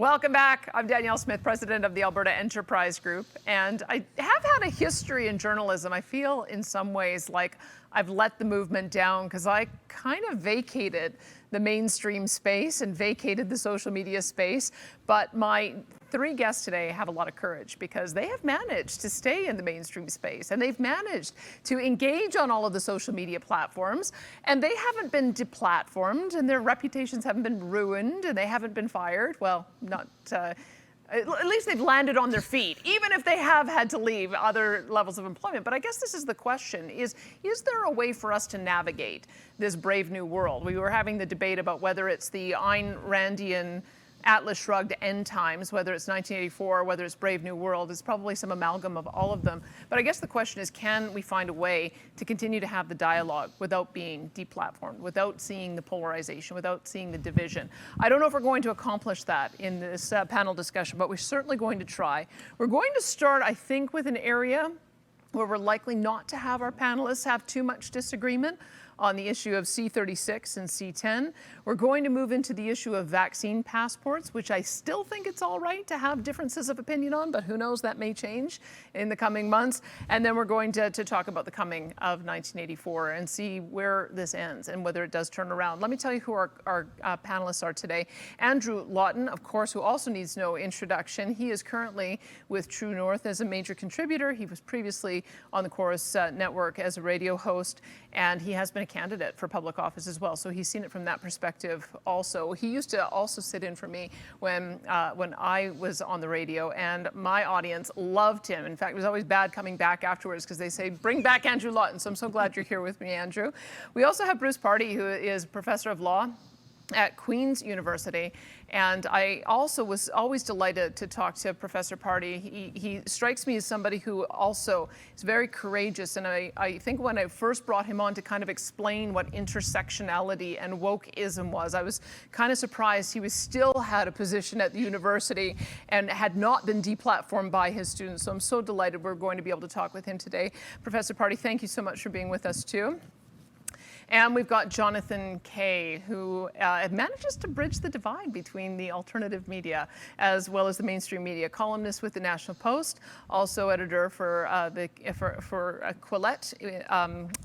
Welcome back. I'm Danielle Smith, president of the Alberta Enterprise Group, and I have had a history in journalism. I feel in some ways like I've let the movement down because I kind of vacated the mainstream space and vacated the social media space. But my three guests today have a lot of courage because they have managed to stay in the mainstream space and they've managed to engage on all of the social media platforms, and they haven't been deplatformed and their reputations haven't been ruined and they haven't been fired. Well, not at least they've landed on their feet, even if they have had to leave other levels of employment. But I guess this is the question, is there a way for us to navigate this brave new world? We were having the debate about whether it's the Ayn Randian Atlas Shrugged End Times, whether it's 1984, whether it's Brave New World. It's probably some amalgam of all of them. But I guess the question is, can we find a way to continue to have the dialogue without being deplatformed, without seeing the polarization, without seeing the division? I don't know if we're going to accomplish that in this panel discussion, but we're certainly going to try. We're going to start, I think, with an area where we're likely not to have our panelists have too much disagreement on the issue of C-36 and C-10. We're going to move into the issue of vaccine passports, which I still think it's all right to have differences of opinion on, but who knows, that may change in the coming months. And then we're going to talk about the coming of 1984 and see where this ends and whether it does turn around. Let me tell you who our panelists are today. Andrew Lawton, of course, who also needs no introduction. He is currently with True North as a major contributor. He was previously on the Chorus network as a radio host, and he has been a candidate for public office as well, so he's seen it from that perspective also. He used to also sit in for me when I was on the radio, and my audience loved him. In fact, it was always bad coming back afterwards because they say, bring back Andrew Lawton, so I'm so glad you're here with me, Andrew. We also have Bruce Pardy, who is professor of law at Queen's University. And I also was always delighted to talk to Professor Pardy. He strikes me as somebody who also is very courageous. And I think when I first brought him on to kind of explain what intersectionality and wokeism was, I was kind of surprised he still had a position at the university and had not been deplatformed by his students. So I'm so delighted we're going to be able to talk with him today. Professor Pardy, thank you so much for being with us too. And we've got Jonathan Kay, who manages to bridge the divide between the alternative media as well as the mainstream media. Columnist with the National Post, also editor for Quillette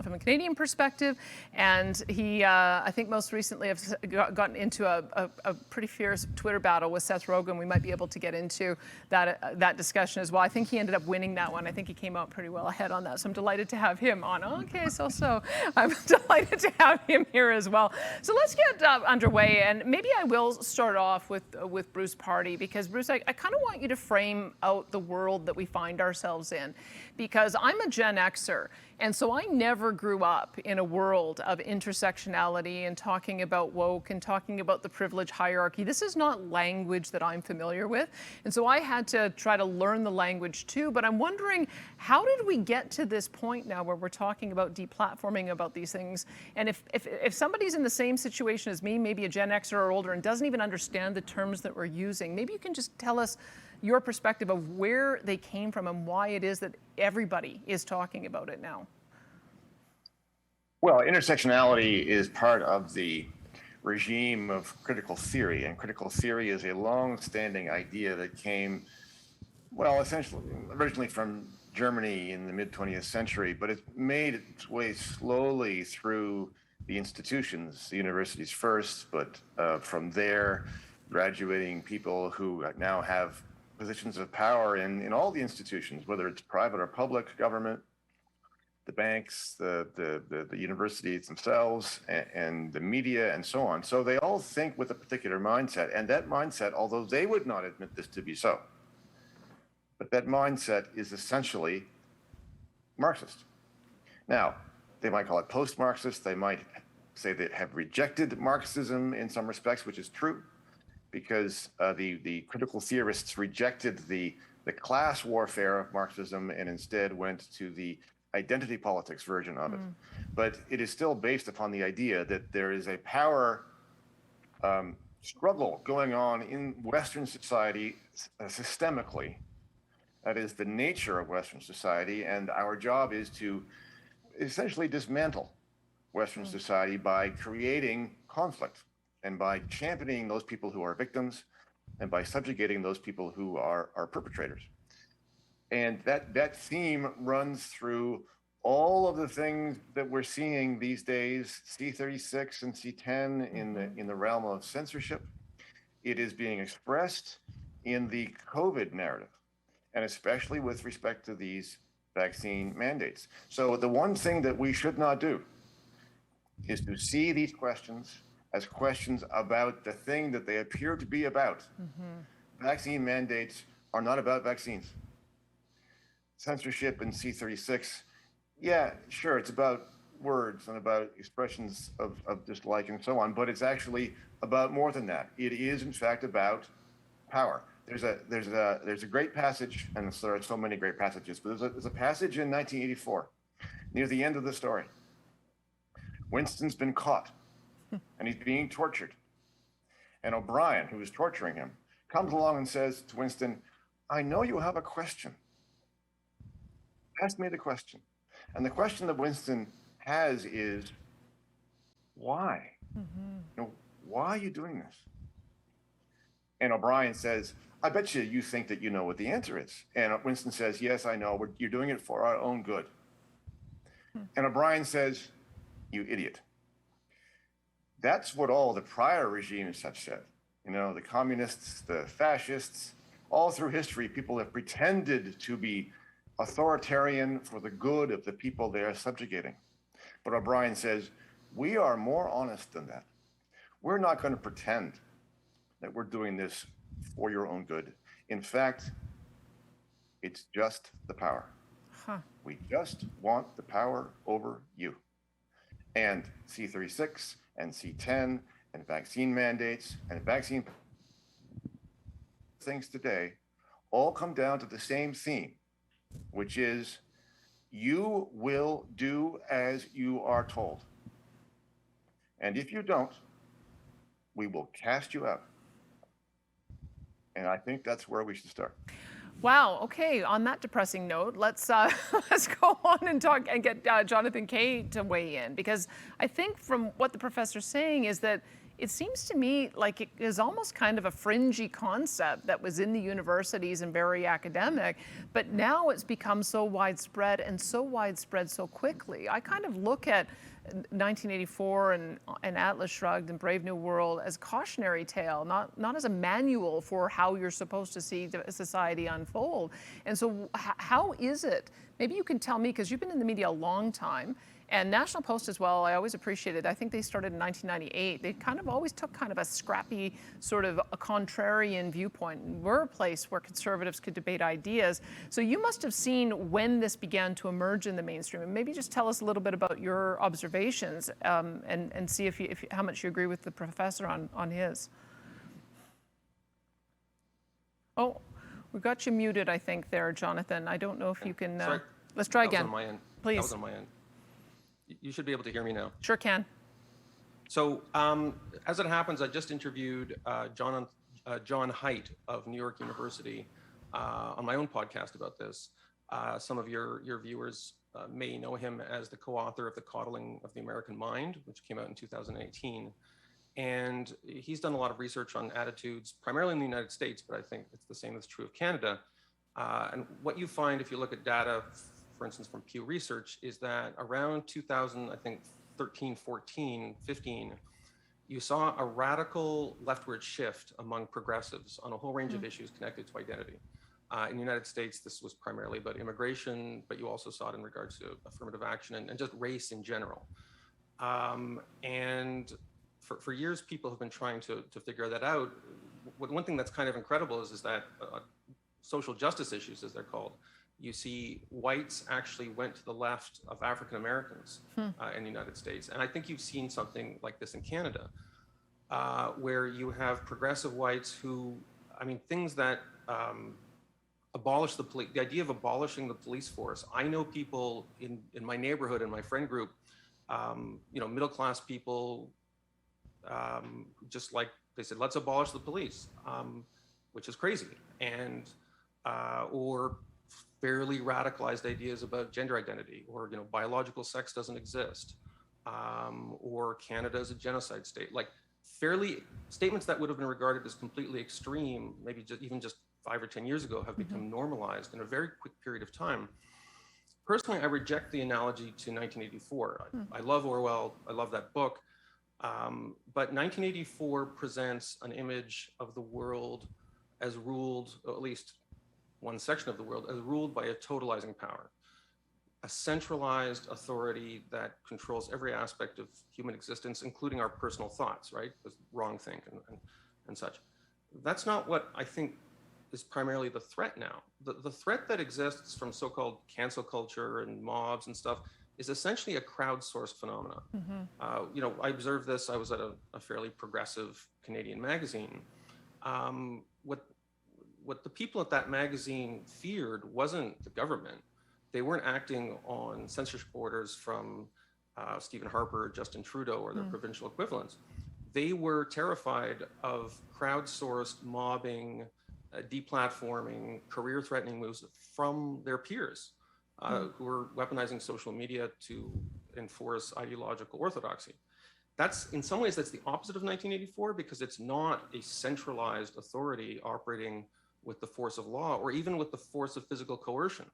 from a Canadian perspective. And he, I think most recently, has gotten into a pretty fierce Twitter battle with Seth Rogen. We might be able to get into that discussion as well. I think he ended up winning that one. I think he came out pretty well ahead on that. So I'm delighted to have him on. Okay, so I'm delighted to have him here as well. So let's get underway, and maybe I will start off with Bruce Pardy, because Bruce, I kind of want you to frame out the world that we find ourselves in, because I'm a Gen Xer, and so I never grew up in a world of intersectionality and talking about woke and talking about the privilege hierarchy. This is not language that I'm familiar with, and so I had to try to learn the language too. But I'm wondering, how did we get to this point now where we're talking about deplatforming about these things? And if somebody's in the same situation as me, maybe a Gen Xer or older, and doesn't even understand the terms that we're using, maybe you can just tell us your perspective of where they came from and why it is that everybody is talking about it now. Well, intersectionality is part of the regime of critical theory, and critical theory is a long-standing idea that came, well, essentially, originally from Germany in the mid-20th century, but it made its way slowly through the institutions, the universities first, but from there, graduating people who now have positions of power in all the institutions, whether it's private or public government, the banks, the universities themselves, and the media, and so on. So they all think with a particular mindset, and that mindset, although they would not admit this to be so, but that mindset is essentially Marxist. Now, they might call it post-Marxist. They might say they have rejected Marxism in some respects, which is true, because the critical theorists rejected the class warfare of Marxism and instead went to the identity politics version of it. But it is still based upon the idea that there is a power struggle going on in Western society systemically. That is the nature of Western society, and our job is to essentially dismantle Western society by creating conflict and by championing those people who are victims and by subjugating those people who are perpetrators. And that theme runs through all of the things that we're seeing these days, C-36 and C-10 in the realm of censorship. It is being expressed in the COVID narrative, and especially with respect to these vaccine mandates. So the one thing that we should not do is to see these questions as questions about the thing that they appear to be about. Vaccine mandates are not about vaccines. Censorship in C-36, yeah, sure, it's about words and about expressions of dislike and so on, but it's actually about more than that. It is, in fact, about power. There's a great passage, and there are so many great passages, but there's a passage in 1984 near the end of the story. Winston's been caught, and he's being tortured. And O'Brien, who is torturing him, comes along and says to Winston, "I know you have a question. Ask me the question." And the question that Winston has is, why? Why are you doing this? And O'Brien says, "I bet you think that you know what the answer is." And Winston says, "Yes, I know. You're doing it for our own good." And O'Brien says, "You idiot." That's what all the prior regimes have said. The communists, the fascists, all through history, people have pretended to be authoritarian for the good of the people they are subjugating. But O'Brien says, we are more honest than that. We're not going to pretend that we're doing this for your own good. In fact, it's just the power. We just want the power over you. And C-36 and C-10 and vaccine mandates and vaccine things today all come down to the same theme, which is you will do as you are told. And if you don't, we will cast you out. And I think that's where we should start. Wow. Okay. On that depressing note, let's go on and talk and get Jonathan Kay to weigh in, because I think from what the professor's saying is that it seems to me like it is almost kind of a fringy concept that was in the universities and very academic, but now it's become so widespread so quickly. I kind of look at 1984 and Atlas Shrugged and Brave New World as cautionary tale, not as a manual for how you're supposed to see society unfold. And so how is it? Maybe you can tell me, because you've been in the media a long time, and National Post as well, I always appreciated. I think they started in 1998. They kind of always took kind of a scrappy, sort of a contrarian viewpoint. And we're a place where conservatives could debate ideas. So you must have seen when this began to emerge in the mainstream. And maybe just tell us a little bit about your observations and see if how much you agree with the professor on his. Oh, we got you muted, I think, there, Jonathan. I don't know if you can. Let's try again. That was on my end. Please. That was on my end. You should be able to hear me now. Sure can. So as it happens, I just interviewed John Haidt of New York University on my own podcast about this. Some of your viewers may know him as the co-author of The Coddling of the American Mind, which came out in 2018. And he's done a lot of research on attitudes, primarily in the United States, but I think it's the same that's true of Canada. And what you find if you look at data, for instance, from Pew Research, is that around 2000, I think 13, 14, 15, you saw a radical leftward shift among progressives on a whole range of issues connected to identity. In the United States, this was primarily about immigration, but you also saw it in regards to affirmative action and just race in general. And for years, people have been trying to figure that out. One thing that's kind of incredible is that social justice issues, as they're called, you see whites actually went to the left of African Americans in the United States. And I think you've seen something like this in Canada, where you have progressive whites who, things that abolish the police, the idea of abolishing the police force. I know people in my neighborhood, in my friend group, middle-class people, just like they said, let's abolish the police, which is crazy. And, or fairly radicalized ideas about gender identity, or biological sex doesn't exist, or Canada is a genocide state. Like, statements that would have been regarded as completely extreme, maybe even just 5 or 10 years ago, have become normalized in a very quick period of time. Personally, I reject the analogy to 1984. I love Orwell. I love that book. But 1984 presents an image of the world as ruled, or at least one section of the world, as ruled by a totalizing power, a centralized authority that controls every aspect of human existence, including our personal thoughts, right? With wrong think and such. That's not what I think is primarily the threat now. The threat that exists from so-called cancel culture and mobs and stuff is essentially a crowdsourced phenomenon. You know, I observed this. I was at a fairly progressive Canadian magazine. What the people at that magazine feared wasn't the government. They weren't acting on censorship orders from Stephen Harper, Justin Trudeau, or their provincial equivalents. They were terrified of crowdsourced mobbing, deplatforming, career-threatening moves from their peers who were weaponizing social media to enforce ideological orthodoxy. In some ways, that's the opposite of 1984, because it's not a centralized authority operating with the force of law or even with the force of physical coercion.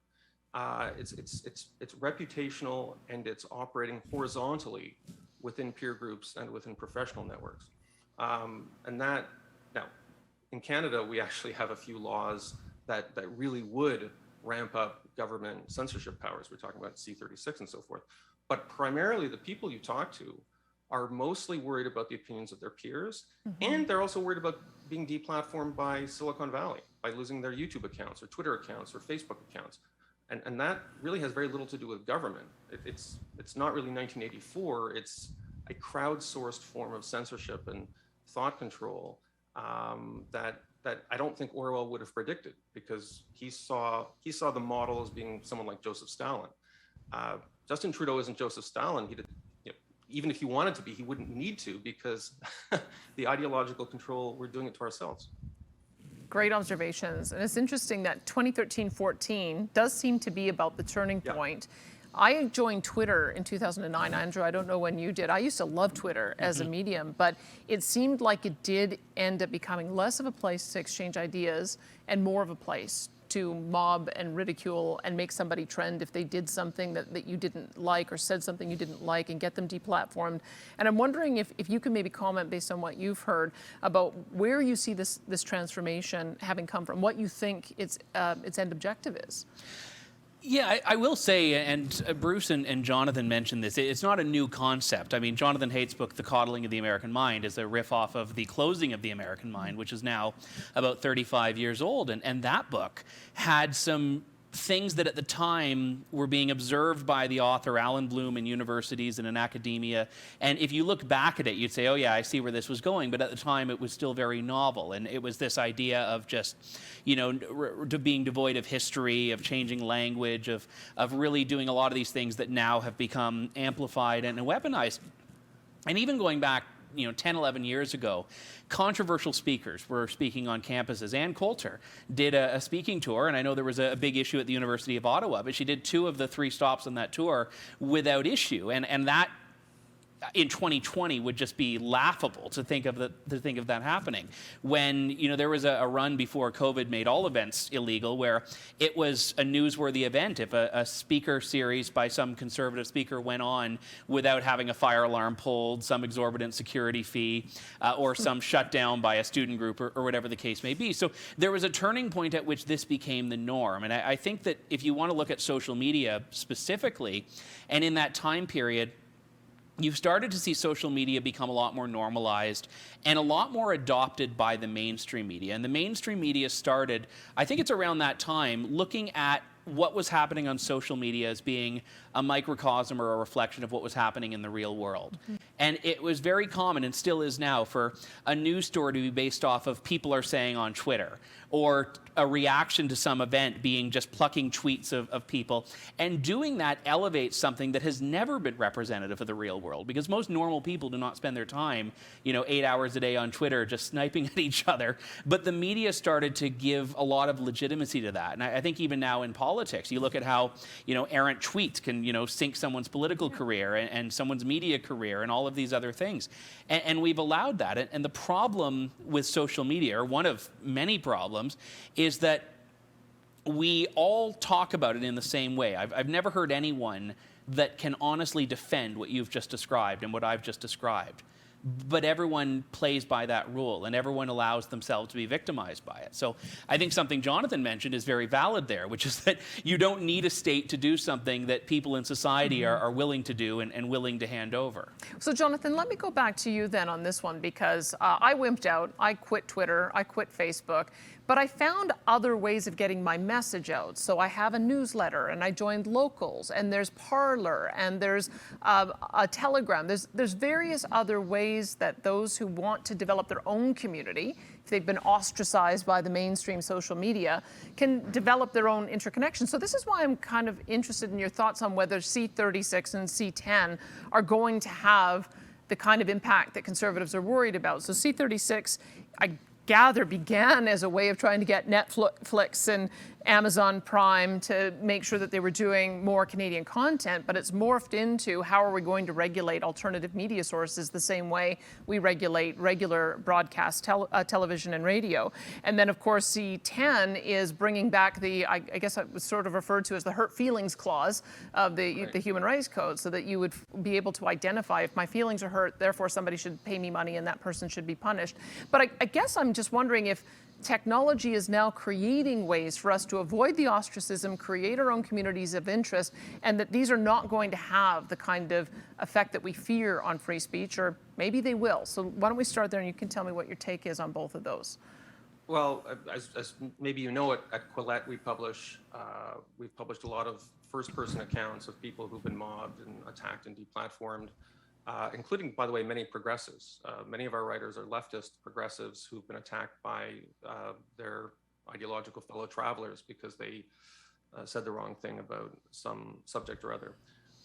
It's reputational, and it's operating horizontally within peer groups and within professional networks. And that, now, in Canada, we actually have a few laws that really would ramp up government censorship powers. We're talking about C-36 and so forth. But primarily, the people you talk to are mostly worried about the opinions of their peers, and they're also worried about being deplatformed by Silicon Valley, by losing their YouTube accounts or Twitter accounts or Facebook accounts. And that really has very little to do with government. It's not really 1984. It's a crowdsourced form of censorship and thought control that I don't think Orwell would have predicted, because he saw the model as being someone like Joseph Stalin. Justin Trudeau isn't Joseph Stalin. Even if he wanted to be, he wouldn't need to, because the ideological control, we're doing it to ourselves. Great observations. And it's interesting that 2013-14 does seem to be about the turning point. I joined Twitter in 2009. Andrew, I don't know when you did. I used to love Twitter as a medium, but it seemed like it did end up becoming less of a place to exchange ideas and more of a place to mob and ridicule and make somebody trend if they did something that you didn't like or said something you didn't like, and get them deplatformed. And I'm wondering if you can maybe comment, based on what you've heard, about where you see this transformation having come from, what you think its end objective is. Yeah, I will say, and Bruce and Jonathan mentioned this, it's not a new concept. I mean, Jonathan Haidt's book, The Coddling of the American Mind, is a riff off of The Closing of the American Mind, which is now about 35 years old. And that book had some things that at the time were being observed by the author Alan Bloom in universities and in academia. And if you look back at it, you'd say, oh yeah, I see where this was going. But at the time, it was still very novel. And it was this idea of just, you know, being devoid of history, of changing language, of really doing a lot of these things that now have become amplified and weaponized. And even going back, 10, 11 years ago, controversial speakers were speaking on campuses. Ann Coulter did a speaking tour, and I know there was a big issue at the University of Ottawa, but she did 2 of the 3 stops on that tour without issue. And that, in 2020, would just be laughable to think of that happening. When there was a run before COVID made all events illegal, where it was a newsworthy event if a speaker series by some conservative speaker went on without having a fire alarm pulled, some exorbitant security fee, or some shutdown by a student group, or whatever the case may be. So there was a turning point at which this became the norm. And I think that if you want to look at social media specifically, and in that time period, you've started to see social media become a lot more normalized and a lot more adopted by the mainstream media. And the mainstream media started, I think it's around that time, looking at what was happening on social media as being a microcosm or a reflection of what was happening in the real world. And it was very common, and still is now, for a news story to be based off of people are saying on Twitter, or a reaction to some event being just plucking tweets of people. And doing that elevates something that has never been representative of the real world, because most normal people do not spend their time, 8 hours a day on Twitter just sniping at each other. But the media started to give a lot of legitimacy to that. And I think even now in politics, politics. You look at how, errant tweets can, sink someone's political career and someone's media career and all of these other things. And we've allowed that. And the problem with social media, or one of many problems, is that we all talk about it in the same way. I've never heard anyone that can honestly defend what you've just described and what I've just described. But everyone plays by that rule, and everyone allows themselves to be victimized by it. So I think something Jonathan mentioned is very valid there, which is that you don't need a state to do something that people in society are willing to do and willing to hand over. So Jonathan, let me go back to you then on this one, because I wimped out. I quit Twitter. I quit Facebook. But I found other ways of getting my message out. So I have a newsletter, and I joined Locals, and there's Parler, and there's a Telegram. There's various other ways that those who want to develop their own community, if they've been ostracized by the mainstream social media, can develop their own interconnection. So this is why I'm kind of interested in your thoughts on whether C-36 and C-10 are going to have the kind of impact that conservatives are worried about. So C-36, I gather, began as a way of trying to get Netflix and Amazon Prime to make sure that they were doing more Canadian content, but it's morphed into how are we going to regulate alternative media sources the same way we regulate regular broadcast television and radio. And then, of course, C-10 is bringing back the, I guess it was sort of referred to as the hurt feelings clause of the Human Rights Code, so that you would be able to identify if my feelings are hurt, therefore somebody should pay me money and that person should be punished. But I guess I'm just wondering if technology is now creating ways for us to avoid the ostracism, create our own communities of interest, and that these are not going to have the kind of effect that we fear on free speech, or maybe they will. So why don't we start there, and you can tell me what your take is on both of those. Well, as maybe you know, at Quillette, we've published a lot of first-person accounts of people who've been mobbed and attacked and deplatformed, including, by the way, many progressives. Many of our writers are leftist progressives who've been attacked by their ideological fellow travelers because they said the wrong thing about some subject or other.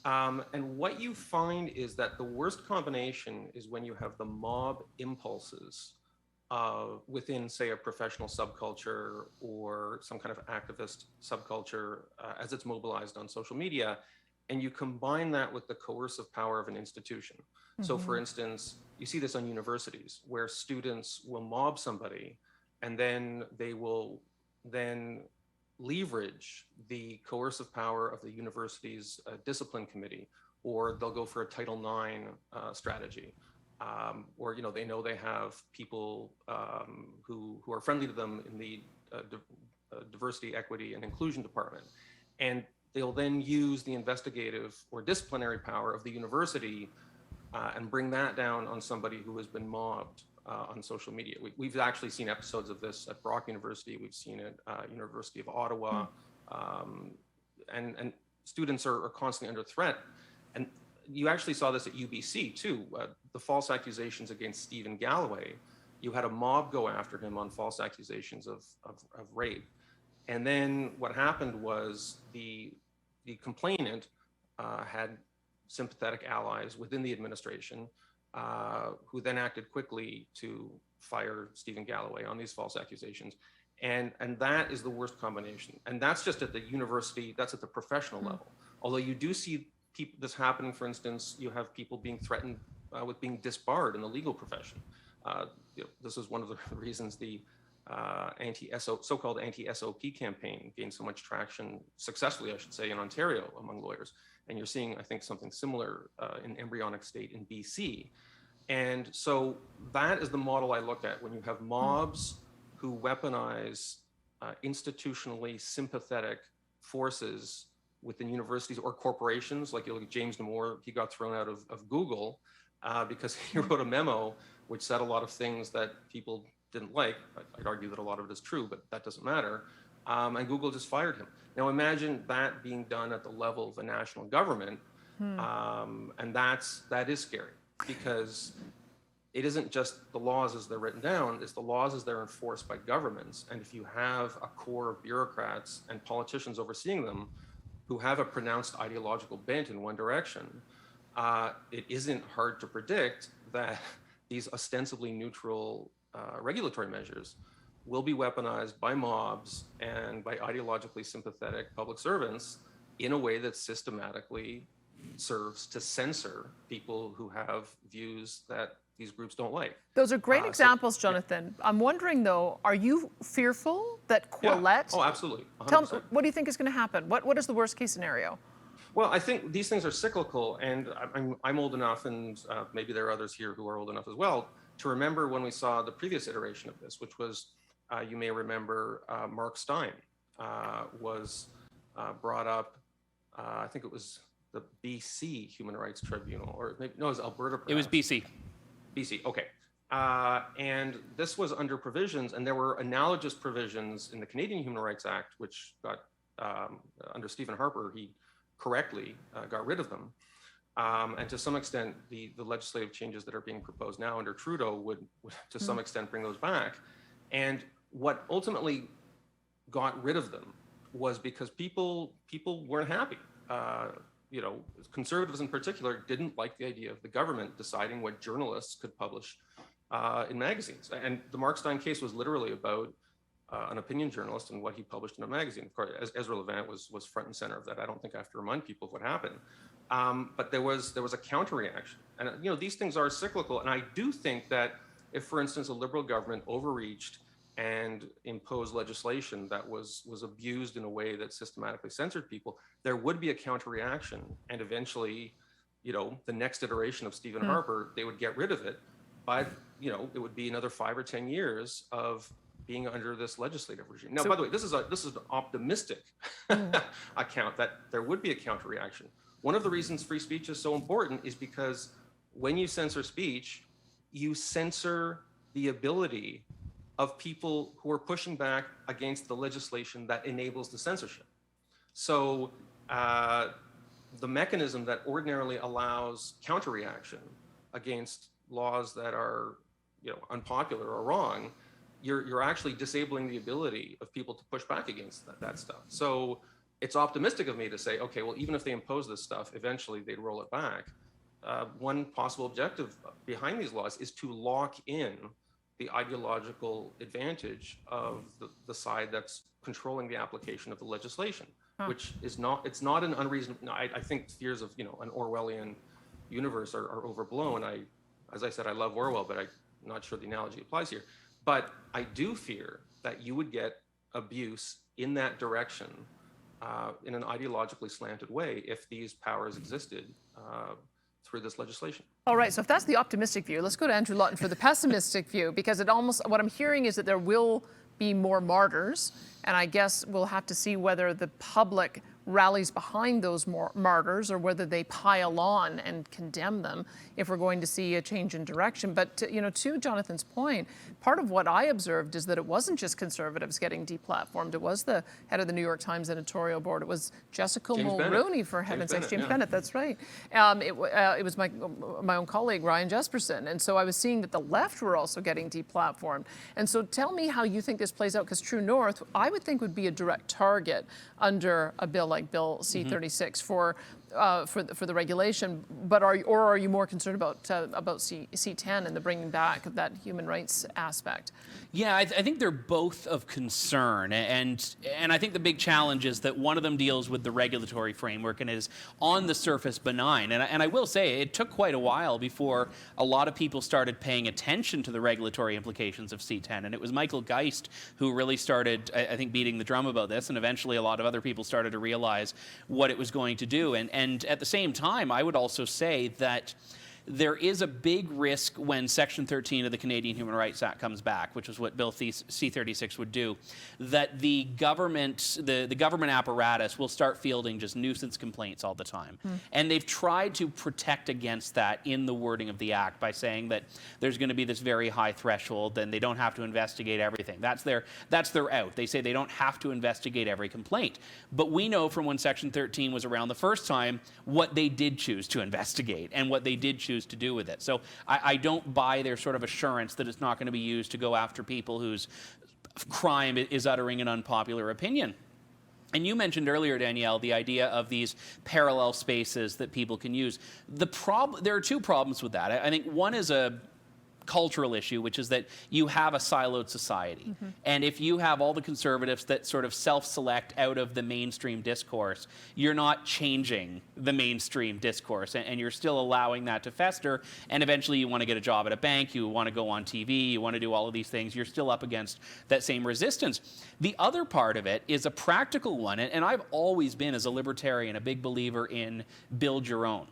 And what you find is that the worst combination is when you have the mob impulses within, say, a professional subculture or some kind of activist subculture as it's mobilized on social media, and you combine that with the coercive power of an institution. So for instance, you see this on universities where students will mob somebody, and then they will then leverage the coercive power of the university's discipline committee, or they'll go for a Title IX strategy. Or they know they have people who are friendly to them in the diversity, equity, and inclusion department. And they'll then use the investigative or disciplinary power of the university and bring that down on somebody who has been mobbed on social media. We've actually seen episodes of this at Brock University. We've seen it at University of Ottawa. And students are constantly under threat. And you actually saw this at UBC too. The false accusations against Stephen Galloway, you had a mob go after him on false accusations of rape. And then what happened was the complainant had sympathetic allies within the administration who then acted quickly to fire Stephen Galloway on these false accusations. And that is the worst combination. And that's just at the university, that's at the professional level. Although you do see this happening, for instance, you have people being threatened with being disbarred in the legal profession. This is one of the reasons the so-called anti-SOP campaign gained so much traction, successfully, I should say, in Ontario among lawyers. And you're seeing, I think, something similar in embryonic state in BC. And so that is the model I look at when you have mobs who weaponize institutionally sympathetic forces within universities or corporations. Like you look at James Damore, he got thrown out of Google because he wrote a memo which said a lot of things that people didn't like. I'd argue that a lot of it is true, but that doesn't matter. And Google just fired him. Now imagine that being done at the level of a national government. And that is scary, because it isn't just the laws as they're written down, it's the laws as they're enforced by governments. And if you have a core of bureaucrats and politicians overseeing them who have a pronounced ideological bent in one direction, it isn't hard to predict that these ostensibly neutral regulatory measures will be weaponized by mobs and by ideologically sympathetic public servants in a way that systematically serves to censor people who have views that these groups don't like. Those are great examples, Jonathan. I'm wondering, though, are you fearful that Quillette... Oh, absolutely. 100%. Tell me, what do you think is going to happen? What is the worst case scenario? Well, I think these things are cyclical, and I'm old enough, and maybe there are others here who are old enough as well, to remember when we saw the previous iteration of this, which was, you may remember, Mark Stein was brought up, I think it was the BC Human Rights Tribunal, or maybe, no, it was Alberta. Perhaps. It was BC. BC, okay. And this was under provisions, and there were analogous provisions in the Canadian Human Rights Act, which got, under Stephen Harper, he correctly got rid of them. And to some extent, the legislative changes that are being proposed now under Trudeau would to some extent bring those back. And what ultimately got rid of them was because people weren't happy. You know, conservatives in particular didn't like the idea of the government deciding what journalists could publish in magazines. And the Mark Stein case was literally about an opinion journalist and what he published in a magazine. Of course, Ezra Levant was front and center of that. I don't think I have to remind people of what happened. But there was a counter reaction. And you know, these things are cyclical. And I do think that if, for instance, a Liberal government overreached and imposed legislation that was abused in a way that systematically censored people, there would be a counter reaction. And eventually, you know, the next iteration of Stephen Harper, they would get rid of it. But, you know, it would be another 5 or 10 years of being under this legislative regime. Now, by the way, this is an optimistic account that there would be a counter reaction. One of the reasons free speech is so important is because when you censor speech, you censor the ability of people who are pushing back against the legislation that enables the censorship. So the mechanism that ordinarily allows counter-reaction against laws that are, you know, unpopular or wrong, you're actually disabling the ability of people to push back against that stuff. So it's optimistic of me to say, okay, well, even if they impose this stuff, eventually they'd roll it back. One possible objective behind these laws is to lock in the ideological advantage of the side that's controlling the application of the legislation, which is not, it's not an unreasonable, no, I think fears of, you know, an Orwellian universe are overblown. As I said, I love Orwell, but I'm not sure the analogy applies here. But I do fear that you would get abuse in that direction in an ideologically slanted way if these powers existed through this legislation. All right, so if that's the optimistic view, let's go to Andrew Lawton for the pessimistic view, because it almost, what I'm hearing is that there will be more martyrs, and I guess we'll have to see whether the public rallies behind those martyrs or whether they pile on and condemn them if we're going to see a change in direction. But to Jonathan's point, part of what I observed is that it wasn't just conservatives getting deplatformed. It was the head of the New York Times editorial board. It was Jessica Mulroney, for heaven's sakes. James Bennett, that's right. It was my own colleague, Ryan Jesperson. And so I was seeing that the left were also getting deplatformed. And so tell me how you think this plays out, because True North, I would think, would be a direct target under a bill like Bill C-36 for the regulation, but are you more concerned about C-10 and the bringing back of that human rights aspect? Yeah, I think they're both of concern, and I think the big challenge is that one of them deals with the regulatory framework and is on the surface benign. And I will say it took quite a while before a lot of people started paying attention to the regulatory implications of C-10, and it was Michael Geist who really started, I think, beating the drum about this, and eventually a lot of other people started to realize what it was going to do. And at the same time, I would also say that there is a big risk when Section 13 of the Canadian Human Rights Act comes back, which is what Bill C-36 would do, that the government, the government apparatus will start fielding just nuisance complaints all the time. And they've tried to protect against that in the wording of the Act by saying that there's going to be this very high threshold and they don't have to investigate everything. That's their out. They say they don't have to investigate every complaint. But we know from when Section 13 was around the first time what they did choose to investigate and what they did choose to do with it. So I don't buy their sort of assurance that it's not going to be used to go after people whose crime is uttering an unpopular opinion. And you mentioned earlier, Danielle, the idea of these parallel spaces that people can use. There are two problems with that. I think one is a cultural issue, which is that you have a siloed society. And if you have all the conservatives that sort of self-select out of the mainstream discourse, you're not changing the mainstream discourse, and you're still allowing that to fester. And eventually you want to get a job at a bank, you want to go on TV, you want to do all of these things, you're still up against that same resistance. The other part of it is a practical one, and I've always been, as a libertarian, a big believer in build your own.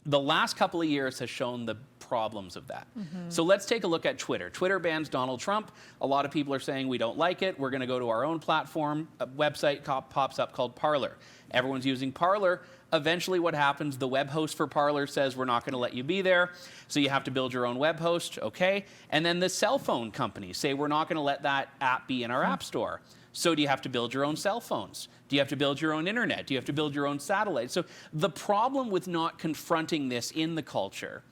The last couple of years has shown the problems of that. So let's take a look at Twitter. Twitter bans Donald Trump. A lot of people are saying we don't like it. We're going to go to our own platform. A website pops up called Parler. Everyone's using Parler. Eventually what happens, the web host for Parler says we're not going to let you be there, so you have to build your own web host, okay? And then the cell phone companies say we're not going to let that app be in our app store. So do you have to build your own cell phones? Do you have to build your own internet? Do you have to build your own satellite? So the problem with not confronting this in the culture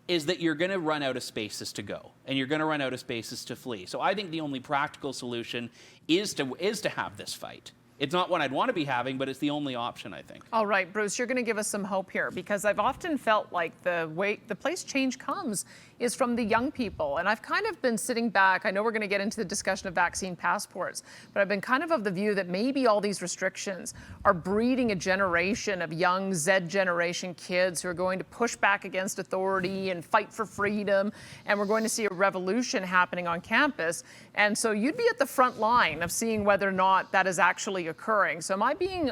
is that you're going to run out of spaces to go, and you're going to run out of spaces to flee. So I think the only practical solution is to have this fight. It's not one I'd want to be having, but it's the only option, I think. All right, Bruce, you're going to give us some hope here, because I've often felt like the place change comes is from the young people. And I've kind of been sitting back. I know we're going to get into the discussion of vaccine passports, but I've been kind of the view that maybe all these restrictions are breeding a generation of young Z generation kids who are going to push back against authority and fight for freedom. And we're going to see a revolution happening on campus. And so you'd be at the front line of seeing whether or not that is actually occurring. So am I being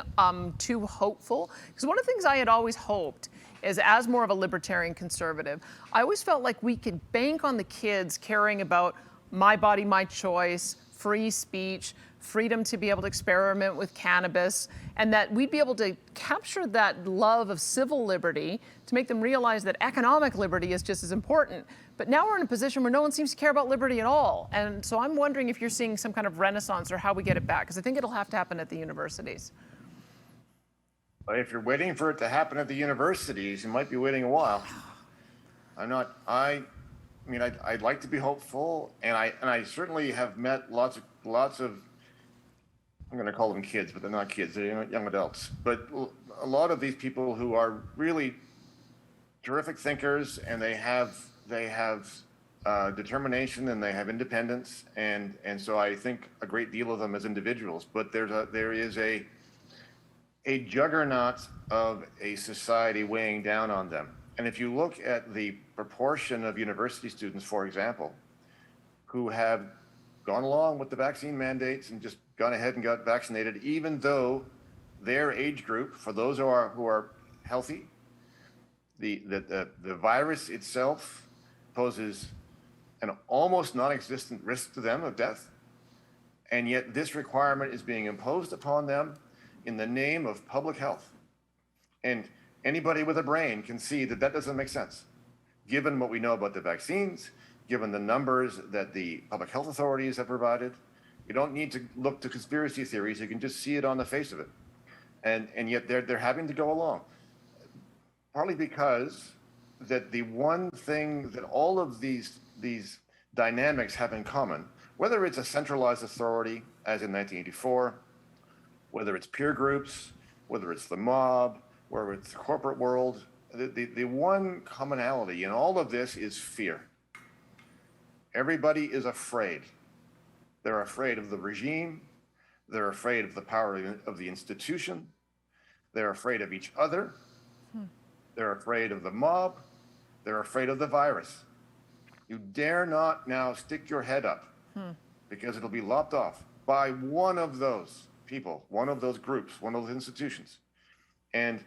too hopeful? Because one of the things I had always hoped is, as more of a libertarian conservative, I always felt like we could bank on the kids caring about my body, my choice, free speech, freedom to be able to experiment with cannabis, and that we'd be able to capture that love of civil liberty to make them realize that economic liberty is just as important. But now we're in a position where no one seems to care about liberty at all. And so I'm wondering if you're seeing some kind of renaissance or how we get it back, because I think it'll have to happen at the universities. If you're waiting for it to happen at the universities, you might be waiting a while. I'd like to be hopeful, and I certainly have met lots of, I'm going to call them kids, but they're not kids, they're young adults. But a lot of these people who are really terrific thinkers, and they have determination, and they have independence, and so I think a great deal of them as individuals. But there is a juggernaut of a society weighing down on them. And if you look at the proportion of university students, for example, who have gone along with the vaccine mandates and just gone ahead and got vaccinated, even though their age group, for those who are healthy, the virus itself poses an almost non-existent risk to them of death. And yet this requirement is being imposed upon them in the name of public health. And anybody with a brain can see that that doesn't make sense, given what we know about the vaccines, given the numbers that the public health authorities have provided. You don't need to look to conspiracy theories, you can just see it on the face of it. And yet they're having to go along. Partly because that the one thing that all of these dynamics have in common, whether it's a centralized authority, as in 1984, whether it's peer groups, whether it's the mob, whether it's the corporate world, the one commonality in all of this is fear. Everybody is afraid. They're afraid of the regime. They're afraid of the power of the institution. They're afraid of each other. They're afraid of the mob. They're afraid of the virus. You dare not now stick your head up because it'll be lopped off by one of those people, one of those groups, one of those institutions. And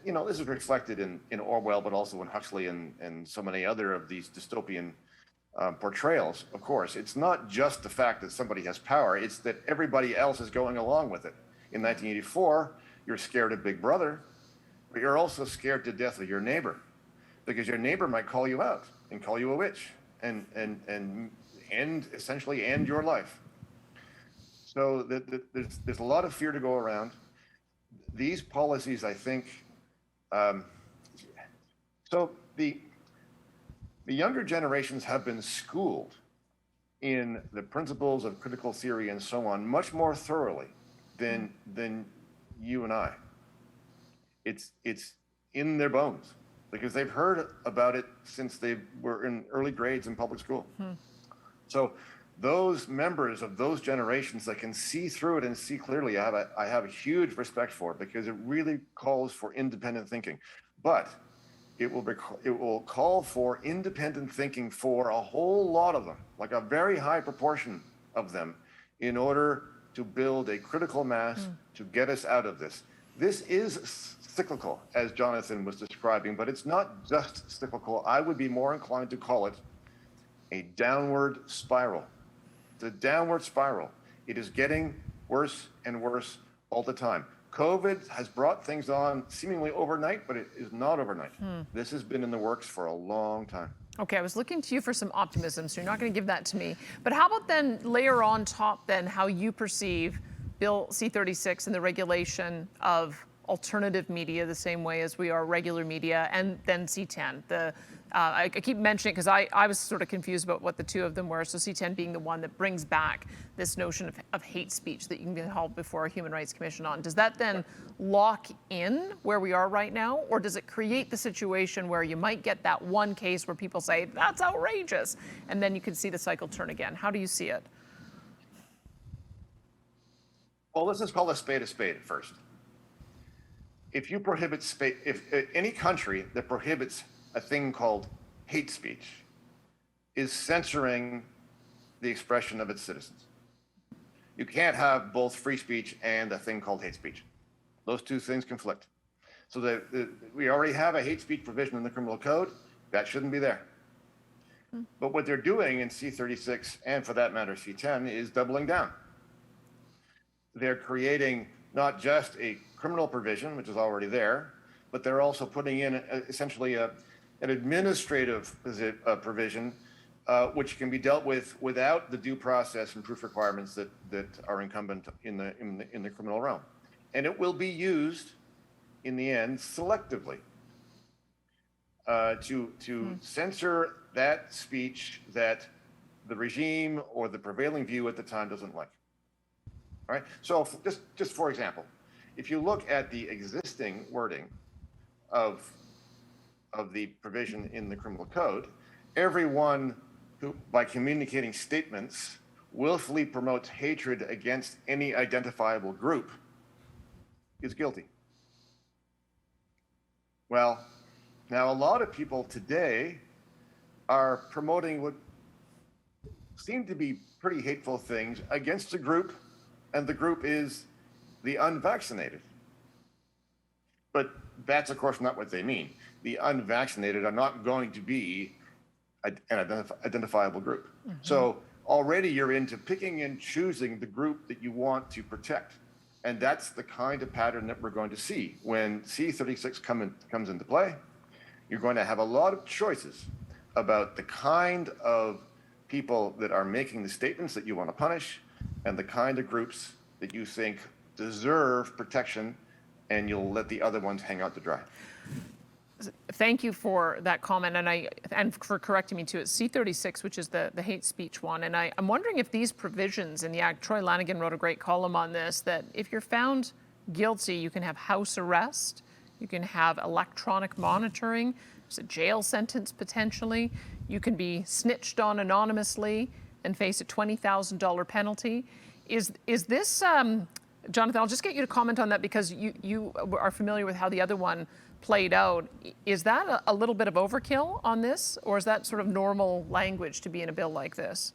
you know, this is reflected in Orwell, but also in Huxley and so many other of these dystopian portrayals. Of course, it's not just the fact that somebody has power, it's that everybody else is going along with it. In 1984, you're scared of Big Brother, but you're also scared to death of your neighbor, because your neighbor might call you out and call you a witch and essentially end your life. So there's a lot of fear to go around. These policies, I think, so the younger generations have been schooled in the principles of critical theory and so on much more thoroughly than you and I. It's in their bones. because they've heard about it since they were in early grades in public school. So those members of those generations that can see through it and see clearly, I have a huge respect for it, because it really calls for independent thinking. But it will call for independent thinking for a whole lot of them, like a very high proportion of them, in order to build a critical mass to get us out of this. This is cyclical, as Jonathan was describing, but it's not just cyclical. I would be more inclined to call it a downward spiral. The downward spiral. It is getting worse and worse all the time. COVID has brought things on seemingly overnight, but it is not overnight. This has been in the works for a long time. Okay, I was looking to you for some optimism, so you're not going to give that to me. But how about then layer on top then how you perceive Bill C-36 and the regulation of alternative media the same way as we are regular media, and then C-10. I keep mentioning it because I was sort of confused about what the two of them were. So C-10 being the one that brings back this notion of hate speech that you can be held before a Human Rights Commission on. Does that then lock in where we are right now? Or does it create the situation where you might get that one case where people say, that's outrageous, and then you can see the cycle turn again? How do you see it? Well, let's just call a spade at first. If you prohibit if any country that prohibits a thing called hate speech is censoring the expression of its citizens. You can't have both free speech and a thing called hate speech. Those two things conflict. So we already have a hate speech provision in the criminal code. That shouldn't be there. But what they're doing in C-36, and for that matter C-10, is doubling down. They're creating not just a criminal provision, which is already there, but they're also putting in essentially an administrative provision, which can be dealt with without the due process and proof requirements that are incumbent in the criminal realm. And it will be used in the end selectively to censor that speech that the regime or the prevailing view at the time doesn't like. All right. So just for example, if you look at the existing wording of the provision in the criminal code, everyone who, by communicating statements, willfully promotes hatred against any identifiable group is guilty. Well, now a lot of people today are promoting what seem to be pretty hateful things against a group, and the group is the unvaccinated. But that's, of course, not what they mean. The unvaccinated are not going to be an identifiable group. So already you're into picking and choosing the group that you want to protect. And that's the kind of pattern that we're going to see. When C-36 comes into play, you're going to have a lot of choices about the kind of people that are making the statements that you want to punish and the kind of groups that you think deserve protection, and you'll let the other ones hang out to dry. Thank you for that comment, and for correcting me too. It's C-36, which is the hate speech one, and I'm wondering if these provisions in the Act, Troy Lanigan wrote a great column on this, that if you're found guilty, you can have house arrest, you can have electronic monitoring, there's a jail sentence potentially, you can be snitched on anonymously and face a $20,000 penalty. Is this, Jonathan, I'll just get you to comment on that because you are familiar with how the other one played out. Is that a little bit of overkill on this, or is that sort of normal language to be in a bill like this?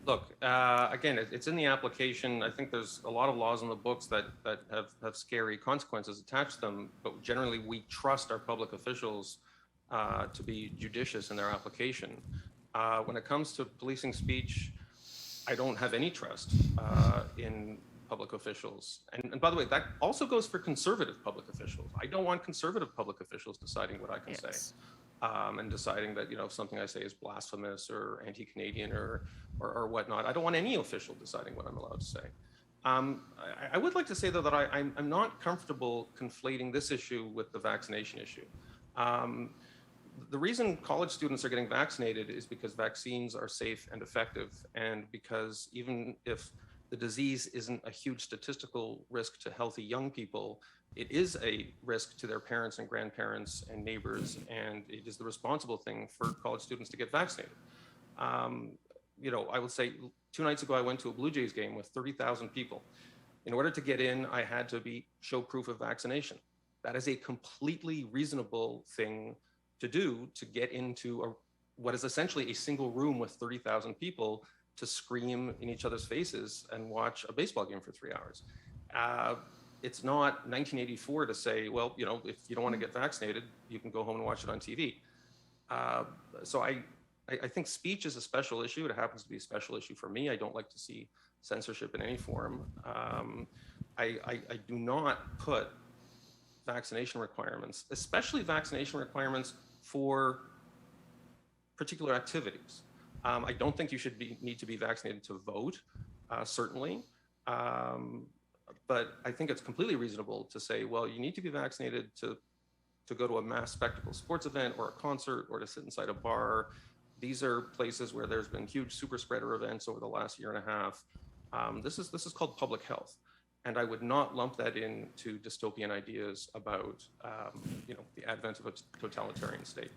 Look, again, it's in the application. I think there's a lot of laws in the books that have scary consequences attached to them, but generally we trust our public officials to be judicious in their application. When it comes to policing speech, I don't have any trust in public officials. And by the way, that also goes for conservative public officials. I don't want conservative public officials deciding what I can say and deciding that, if something I say is blasphemous or anti-Canadian or whatnot. I don't want any official deciding what I'm allowed to say. I would like to say, though, that I'm not comfortable conflating this issue with the vaccination issue. The reason college students are getting vaccinated is because vaccines are safe and effective, and because even if the disease isn't a huge statistical risk to healthy young people, it is a risk to their parents and grandparents and neighbors, and it is the responsible thing for college students to get vaccinated. You know, I will say 2 nights ago, I went to a Blue Jays game with 30,000 people. In order to get in, I had to show proof of vaccination. That is a completely reasonable thing to do to get into what is essentially a single room with 30,000 people to scream in each other's faces and watch a baseball game for 3 hours. It's not 1984 to say, well, you know, if you don't want to get vaccinated, you can go home and watch it on TV. So I think speech is a special issue. It happens to be a special issue for me. I don't like to see censorship in any form. I do not put vaccination requirements, especially vaccination requirements for particular activities. I don't think you should need to be vaccinated to vote, certainly. But I think it's completely reasonable to say, well, you need to be vaccinated to go to a mass spectacle sports event or a concert or to sit inside a bar. These are places where there's been huge super spreader events over the last year and a half. This is called public health. And I would not lump that into dystopian ideas about you know, the advent of a totalitarian state.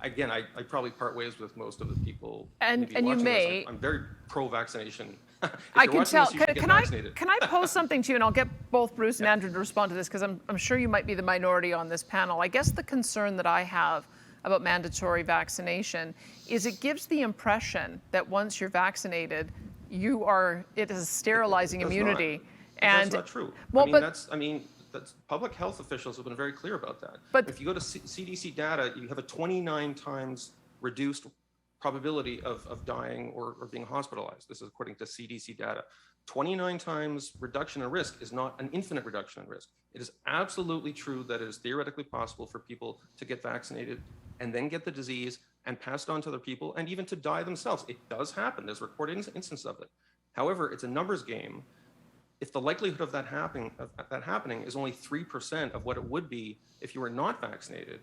Again, I probably part ways with most of the people. And you may. I'm very pro-vaccination. I can tell. Can I pose something to you, and I'll get both Bruce and Andrew to respond to this, because I'm sure you might be the minority on this panel. I guess the concern that I have about mandatory vaccination is it gives the impression that once you're vaccinated, it is sterilizing immunity. And that's not true. Well, that's public health officials have been very clear about that. But if you go to CDC data, you have a 29 times reduced probability of dying or being hospitalized. This is according to CDC data. 29 times reduction in risk is not an infinite reduction in risk. It is absolutely true that it is theoretically possible for people to get vaccinated and then get the disease and pass it on to other people and even to die themselves. It does happen. There's recorded instances of it. However, it's a numbers game. If the likelihood of that happening is only 3% of what it would be if you were not vaccinated,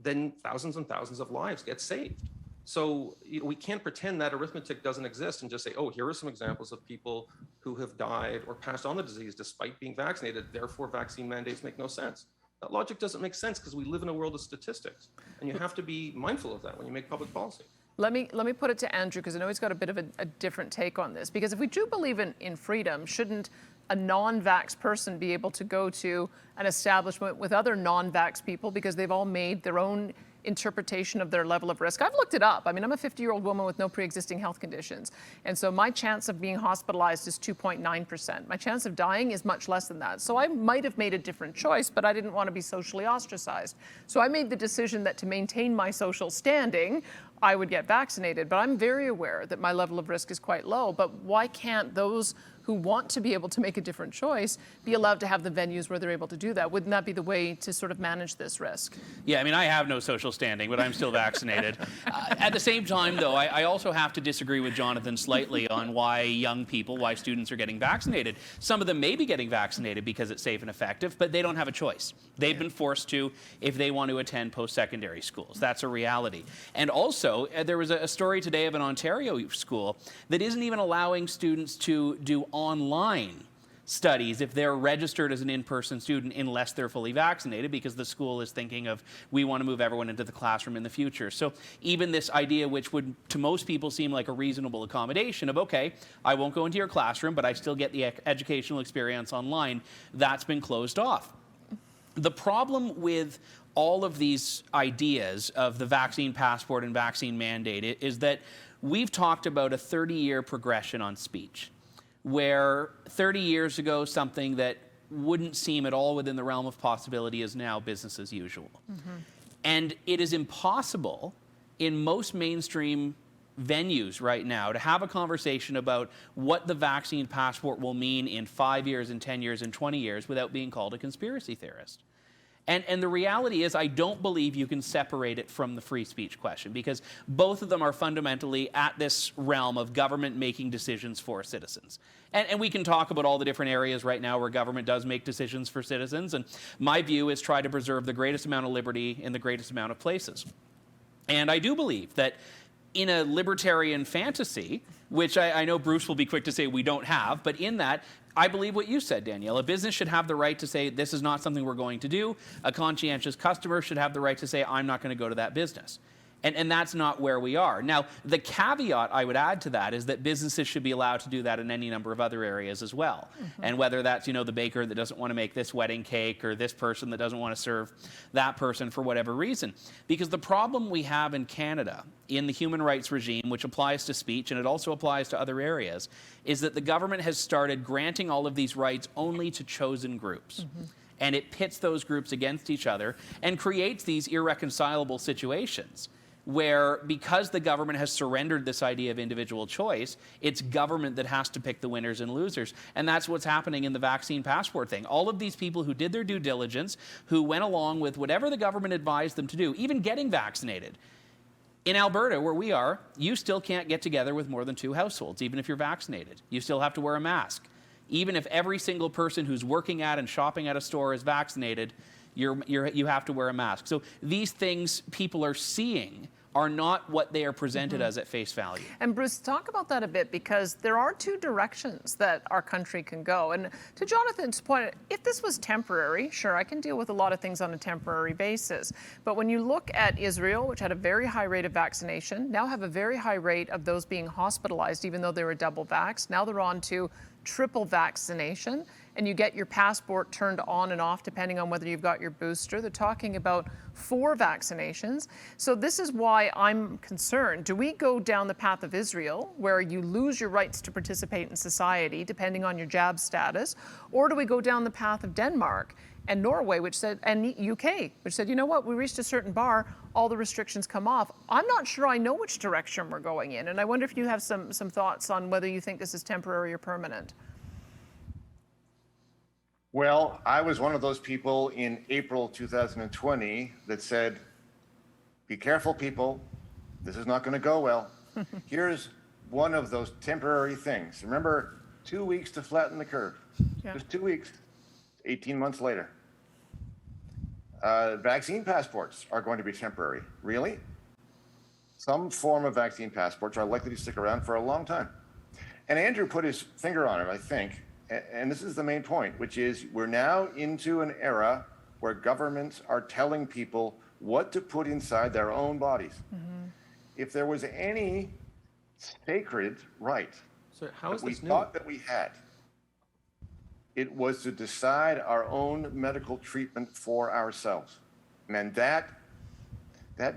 then thousands and thousands of lives get saved. So we can't pretend that arithmetic doesn't exist and just say, oh, here are some examples of people who have died or passed on the disease despite being vaccinated, therefore vaccine mandates make no sense. That logic doesn't make sense because we live in a world of statistics, and you have to be mindful of that when you make public policy. Let me put it to Andrew, because I know he's got a bit of a different take on this. Because if we do believe in freedom, shouldn't a non-vax person be able to go to an establishment with other non-vax people because they've all made their own interpretation of their level of risk? I've looked it up. I mean, I'm a 50-year-old woman with no pre-existing health conditions. And so my chance of being hospitalized is 2.9%. My chance of dying is much less than that. So I might have made a different choice, but I didn't want to be socially ostracized. So I made the decision that to maintain my social standing, I would get vaccinated. But I'm very aware that my level of risk is quite low. But why can't those who want to be able to make a different choice be allowed to have the venues where they're able to do that? Wouldn't that be the way to sort of manage this risk? Yeah, I mean, I have no social standing, but I'm still vaccinated. At the same time, though, I also have to disagree with Jonathan slightly on why students are getting vaccinated. Some of them may be getting vaccinated because it's safe and effective, but they don't have a choice. They've been forced to if they want to attend post-secondary schools. That's a reality. And also, there was a story today of an Ontario school that isn't even allowing students to do online studies if they're registered as an in-person student unless they're fully vaccinated, because the school is thinking of, we want to move everyone into the classroom in the future. So even this idea, which would to most people seem like a reasonable accommodation of, okay, I won't go into your classroom, but I still get the educational experience online, that's been closed off. The problem with all of these ideas of the vaccine passport and vaccine mandate is that we've talked about a 30-year progression on speech, where 30 years ago, something that wouldn't seem at all within the realm of possibility is now business as usual. Mm-hmm. And it is impossible in most mainstream venues right now to have a conversation about what the vaccine passport will mean in 5 years, in 10 years, in 20 years without being called a conspiracy theorist. And the reality is, I don't believe you can separate it from the free speech question, because both of them are fundamentally at this realm of government making decisions for citizens. And we can talk about all the different areas right now where government does make decisions for citizens. And my view is try to preserve the greatest amount of liberty in the greatest amount of places. And I do believe that in a libertarian fantasy, which I know Bruce will be quick to say we don't have, but in that, I believe what you said, Danielle. A business should have the right to say, this is not something we're going to do. A conscientious customer should have the right to say, I'm not going to go to that business. And that's not where we are. Now, the caveat I would add to that is that businesses should be allowed to do that in any number of other areas as well. And whether that's, the baker that doesn't want to make this wedding cake, or this person that doesn't want to serve that person for whatever reason. Because the problem we have in Canada, in the human rights regime, which applies to speech and it also applies to other areas, is that the government has started granting all of these rights only to chosen groups. And it pits those groups against each other and creates these irreconcilable situations where, because the government has surrendered this idea of individual choice, it's government that has to pick the winners and losers. And that's what's happening in the vaccine passport thing. All of these people who did their due diligence, who went along with whatever the government advised them to do, even getting vaccinated. In Alberta, where we are, you still can't get together with more than 2 households, even if you're vaccinated. You still have to wear a mask. Even if every single person who's working at and shopping at a store is vaccinated, you have to wear a mask. So these things people are seeing are not what they are presented as at face value. And Bruce, talk about that a bit, because there are 2 directions that our country can go. And to Jonathan's point, if this was temporary, sure, I can deal with a lot of things on a temporary basis. But when you look at Israel, which had a very high rate of vaccination, now have a very high rate of those being hospitalized, even though they were double vaxxed. Now they're on to triple vaccination, and you get your passport turned on and off depending on whether you've got your booster. They're talking about 4 vaccinations. So this is why I'm concerned. Do we go down the path of Israel, where you lose your rights to participate in society depending on your jab status? Or do we go down the path of Denmark and Norway, which said, and UK, which said, you know what, we reached a certain bar, all the restrictions come off? I'm not sure I know which direction we're going in, and I wonder if you have some thoughts on whether you think this is temporary or permanent. Well, I was one of those people in April 2020 that said, be careful, people. This is not going to go well. Here's one of those temporary things. Remember, 2 weeks to flatten the curve. Yeah. Just 2 weeks, 18 months later. Vaccine passports are going to be temporary. Really? Some form of vaccine passports are likely to stick around for a long time. And Andrew put his finger on it, I think. And this is the main point, which is we're now into an era where governments are telling people what to put inside their own bodies. If there was any sacred right So how that is we this new? thought that we had, it was to decide our own medical treatment for ourselves. And that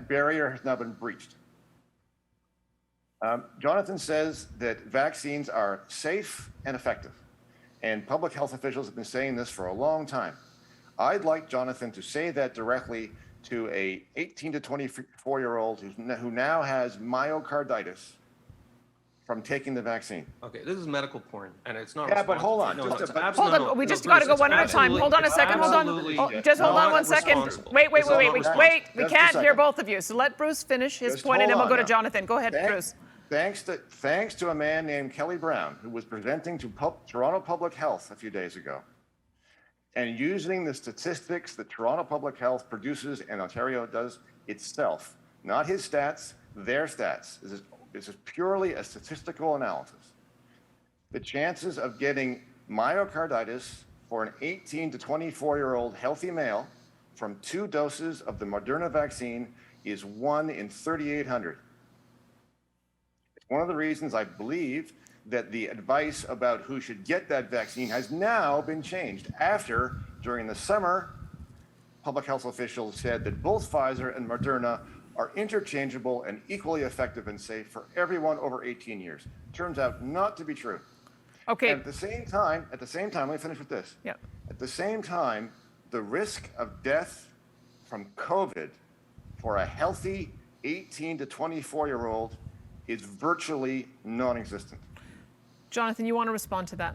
barrier has now been breached. Jonathan says that vaccines are safe and effective. And public health officials have been saying this for a long time. I'd like Jonathan to say that directly to a 18 to 24-year-old who now has myocarditis from taking the vaccine. Okay, this is medical porn, and it's not. Yeah, but hold on. No, Just it's a- Hold on, we just got to go one at a time. Hold on a second, hold on. Just hold on 1 second. Wait, we Just a can't hear second. both of you. So let Bruce finish his Just point, and then hold we'll go on to now. Jonathan. Go ahead, Bruce. Thanks to a man named Kelly Brown, who was presenting to Toronto Public Health a few days ago, and using the statistics that Toronto Public Health produces and Ontario does itself, not his stats, their stats. This is purely a statistical analysis. The chances of getting myocarditis for an 18 to 24-year-old healthy male from 2 doses of the Moderna vaccine is 1 in 3,800. One of the reasons I believe that the advice about who should get that vaccine has now been changed after, during the summer, public health officials said that both Pfizer and Moderna are interchangeable and equally effective and safe for everyone over 18 years. Turns out not to be true. Okay. And at the same time, let me finish with this. Yeah. At the same time, the risk of death from COVID for a healthy 18 to 24-year-old is virtually non-existent. Jonathan, you want to respond to that?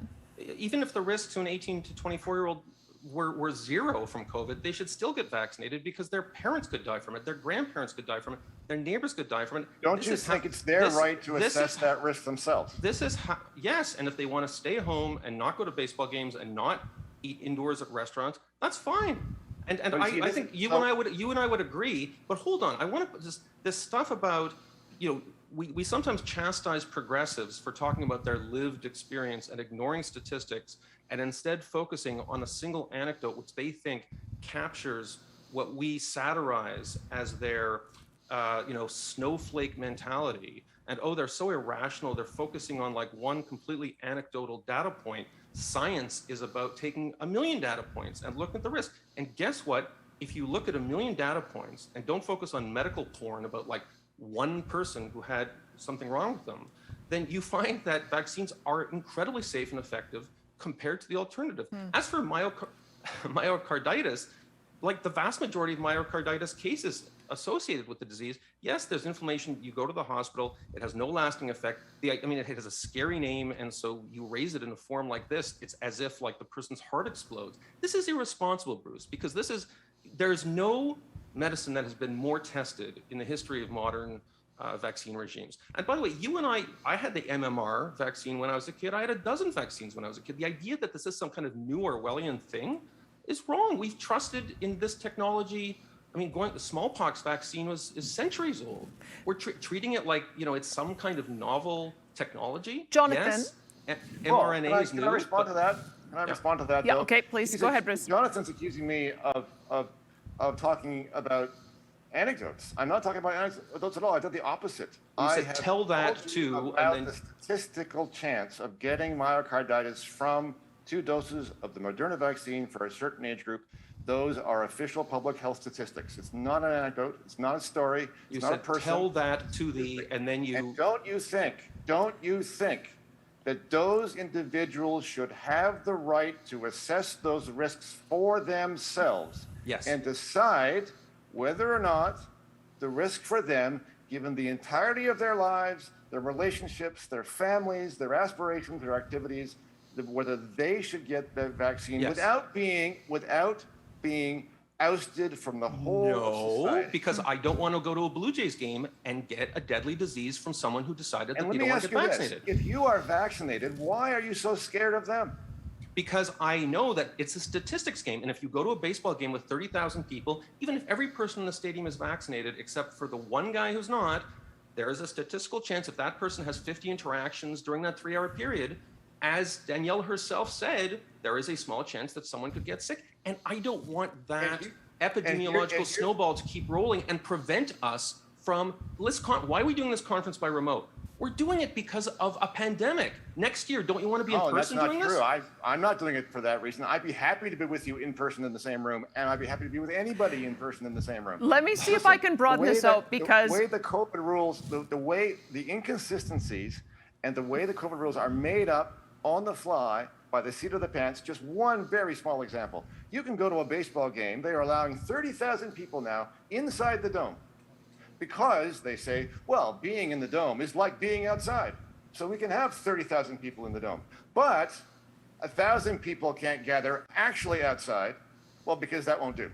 Even if the risks to an 18 to 24-year-old were 0 from COVID, they should still get vaccinated because their parents could die from it, their grandparents could die from it, their neighbors could die from it. Don't you think it's their right to assess that risk themselves? This is how, yes, and if they want to stay home and not go to baseball games and not eat indoors at restaurants, that's fine. And I think you and I would agree. But hold on, I want to this stuff about we sometimes chastise progressives for talking about their lived experience and ignoring statistics, and instead focusing on a single anecdote which they think captures what we satirize as their snowflake mentality. And oh, they're so irrational, they're focusing on like one completely anecdotal data point. Science is about taking 1 million data points and looking at the risk. And guess what? If you look at 1 million data points and don't focus on medical porn about like one person who had something wrong with them, then you find that vaccines are incredibly safe and effective compared to the alternative. As for myocarditis, like the vast majority of myocarditis cases associated with the disease, yes, there's inflammation, you go to the hospital, it has no lasting effect. It has a scary name, and so you raise it in a form like this, it's as if like the person's heart explodes. This is irresponsible, Bruce, because there's no medicine that has been more tested in the history of modern vaccine regimes. And by the way, you and I had the MMR vaccine when I was a kid. I had a dozen vaccines when I was a kid. The idea that this is some kind of new Orwellian thing is wrong. We've trusted in this technology. I mean, the smallpox vaccine is centuries old. We're treating it like, it's some kind of novel technology. Jonathan. Yes, mRNA is new. Can I respond to that? Can I respond to that? Yeah, though? okay, please. Go ahead, Bruce. Jonathan's accusing me of talking about anecdotes. I'm not talking about anecdotes at all. I did the opposite. You I said have tell that told you to, about and then the statistical chance of getting myocarditis from 2 doses of the Moderna vaccine for a certain age group. Those are official public health statistics. It's not an anecdote. It's not a story. It's you not a said person. tell that to the, and then you. And don't you think that those individuals should have the right to assess those risks for themselves? Yes. And decide whether or not the risk for them, given the entirety of their lives, their relationships, their families, their aspirations, their activities, whether they should get the vaccine Yes. without being ousted from the whole of society. Because I don't want to go to a Blue Jays game and get a deadly disease from someone who decided that And they let don't me want to ask get you vaccinated. this: if you are vaccinated, why are you so scared of them? Because I know that it's a statistics game. And if you go to a baseball game with 30,000 people, even if every person in the stadium is vaccinated, except for the one guy who's not, there is a statistical chance if that person has 50 interactions during that 3-hour period, as Danielle herself said, there is a small chance that someone could get sick. And I don't want that epidemiological snowball to keep rolling and prevent us from, why are we doing this conference by remote? We're doing it because of a pandemic. Next year, don't you want to be in person doing this? That's not true. I'm not doing it for that reason. I'd be happy to be with you in person in the same room, and I'd be happy to be with anybody in person in the same room. Let me see if I can broaden this out, because the way the COVID rules, the way the inconsistencies and the way the COVID rules are made up on the fly by the seat of the pants. Just one very small example. You can go to a baseball game. They are allowing 30,000 people now inside the dome, because they say, well, being in the dome is like being outside. So we can have 30,000 people in the dome. But 1,000 people can't gather actually outside. Well, because that won't do.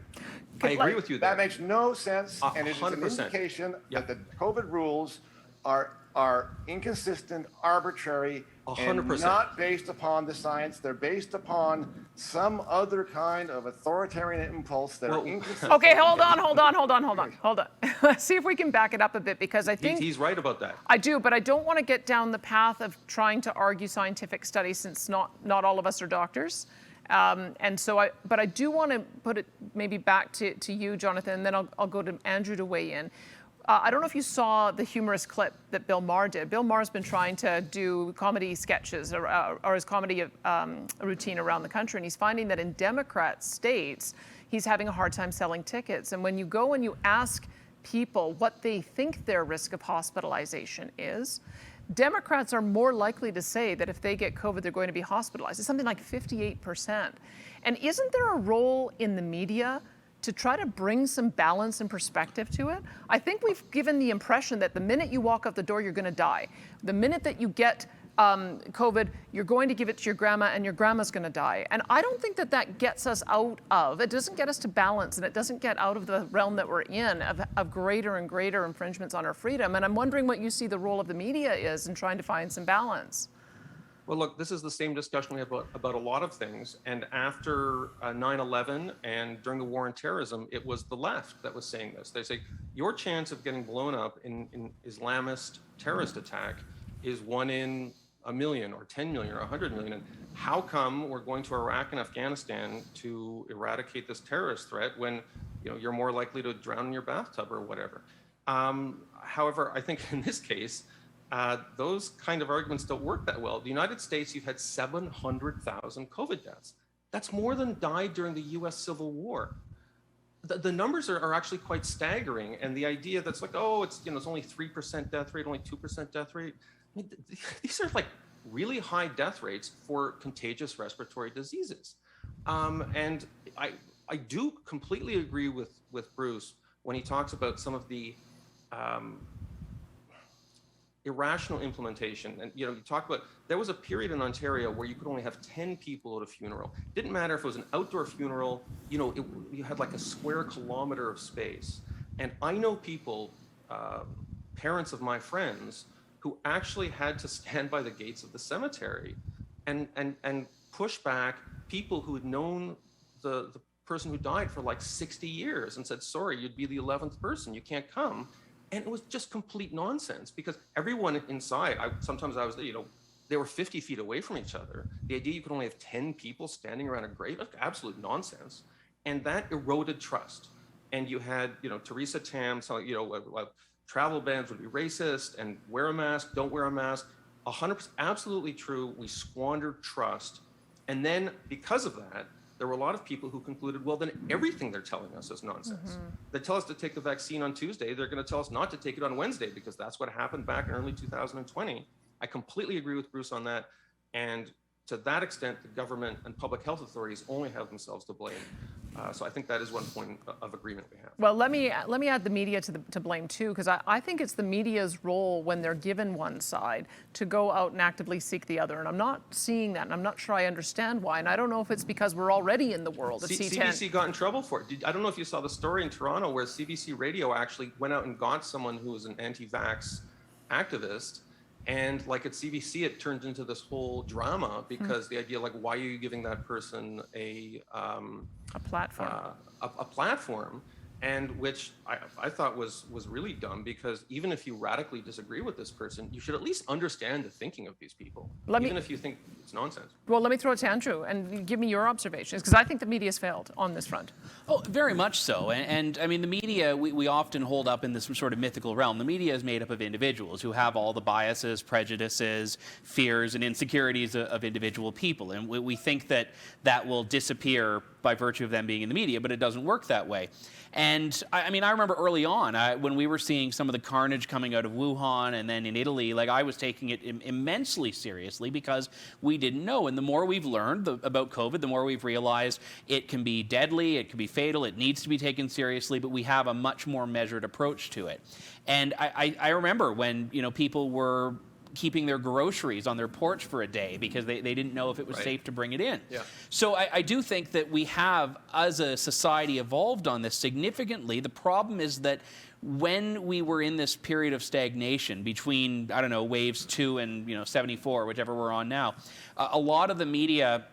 I agree with you there. That makes no sense. And it is an 100%. indication that the COVID rules are inconsistent, arbitrary, and 100%. not based upon the science. They're based upon some other kind of authoritarian impulse that are inconsistent. okay, hold on. Let's see if we can back it up a bit, because I think He's right about that. I do, but I don't want to get down the path of trying to argue scientific studies, since not all of us are doctors. But I do want to put it maybe back to you, Jonathan, and then I'll go to Andrew to weigh in. I don't know if you saw the humorous clip that Bill Maher did. Bill Maher's been trying to do comedy sketches or his comedy routine around the country, and he's finding that in Democrat states, he's having a hard time selling tickets. And when you go and you ask people what they think their risk of hospitalization is, Democrats are more likely to say that if they get COVID, they're going to be hospitalized. It's something like 58%. And isn't there a role in the media to try to bring some balance and perspective to it? I think we've given the impression that the minute you walk out the door, you're going to die. The minute that you get COVID, you're going to give it to your grandma, and your grandma's going to die. And I don't think that gets us out of, it doesn't get us to balance, and it doesn't get out of the realm that we're in of greater and greater infringements on our freedom. And I'm wondering what you see the role of the media is in trying to find some balance. Well, look, this is the same discussion we have about a lot of things. And after 9/11 and during the war on terrorism, it was the left that was saying this. They say, your chance of getting blown up in Islamist terrorist attack is 1 in a million or 10 million or 100 million. And how come we're going to Iraq and Afghanistan to eradicate this terrorist threat when you're more likely to drown in your bathtub or whatever? However, I think in this case, those kind of arguments don't work that well. The United States, you've had 700,000 COVID deaths. That's more than died during the US Civil War. The numbers are actually quite staggering. And the idea that's like, oh, it's only 3% death rate, only 2% death rate. I mean, these are like really high death rates for contagious respiratory diseases. And I do completely agree with Bruce when he talks about some of the irrational implementation. And you talk about, there was a period in Ontario where you could only have 10 people at a funeral. Didn't matter if it was an outdoor funeral, you had like a square kilometer of space. And I know people, parents of my friends, who actually had to stand by the gates of the cemetery and push back people who had known the person who died for like 60 years and said, sorry, you'd be the 11th person, you can't come. And it was just complete nonsense because everyone inside, sometimes I was, they were 50 feet away from each other. The idea you could only have 10 people standing around a grave, that's absolute nonsense. And that eroded trust. And you had, Theresa Tam, travel bans would be racist and wear a mask, don't wear a mask. 100% absolutely true. We squandered trust. And then because of that, there were a lot of people who concluded, well, then everything they're telling us is nonsense. Mm-hmm. They tell us to take the vaccine on Tuesday. They're going to tell us not to take it on Wednesday because that's what happened back in early 2020. I completely agree with Bruce on that. And to that extent, the government and public health authorities only have themselves to blame. So I think that is one point of agreement we have. Well, let me add the media to blame too, because I think it's the media's role when they're given one side to go out and actively seek the other. And I'm not seeing that, and I'm not sure I understand why. And I don't know if it's because we're already in the world of C10. CBC got in trouble for it. I don't know if you saw the story in Toronto where CBC Radio actually went out and got someone who was an anti-vax activist. And like at CBC, it turned into this whole drama because the idea, like, why are you giving that person a platform? A platform, and which I thought was really dumb because even if you radically disagree with this person, you should at least understand the thinking of these people, even if you think it's nonsense. Well, let me throw it to Andrew and give me your observations, because I think the media's failed on this front. Oh, very much so. And I mean, the media, we often hold up in this sort of mythical realm. The media is made up of individuals who have all the biases, prejudices, fears, and insecurities of individual people. And we think that will disappear by virtue of them being in the media, but it doesn't work that way. And I mean, I remember early on when we were seeing some of the carnage coming out of Wuhan and then in Italy, like I was taking it immensely seriously because we didn't know. And the more we've learned about COVID, the more we've realized it can be deadly, it can be fatal, it needs to be taken seriously, but we have a much more measured approach to it. And I remember when, people were keeping their groceries on their porch for a day because they didn't know if it was safe to bring it in. Yeah. So I do think that we have, as a society, evolved on this significantly. The problem is that when we were in this period of stagnation between, I don't know, waves 2 and 74, whichever we're on now, a lot of the media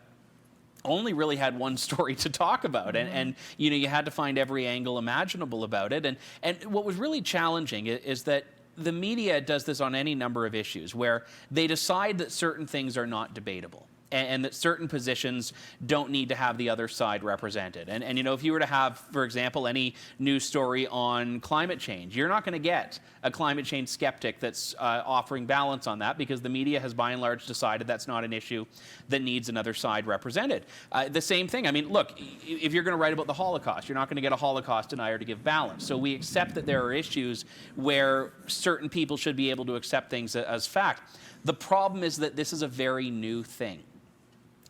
only really had one story to talk about, and you had to find every angle imaginable about it. And what was really challenging is that the media does this on any number of issues where they decide that certain things are not debatable and that certain positions don't need to have the other side represented. And if you were to have, for example, any news story on climate change, you're not going to get a climate change skeptic that's offering balance on that because the media has by and large decided that's not an issue that needs another side represented. The same thing, I mean, look, if you're going to write about the Holocaust, you're not going to get a Holocaust denier to give balance. So we accept that there are issues where certain people should be able to accept things as fact. The problem is that this is a very new thing.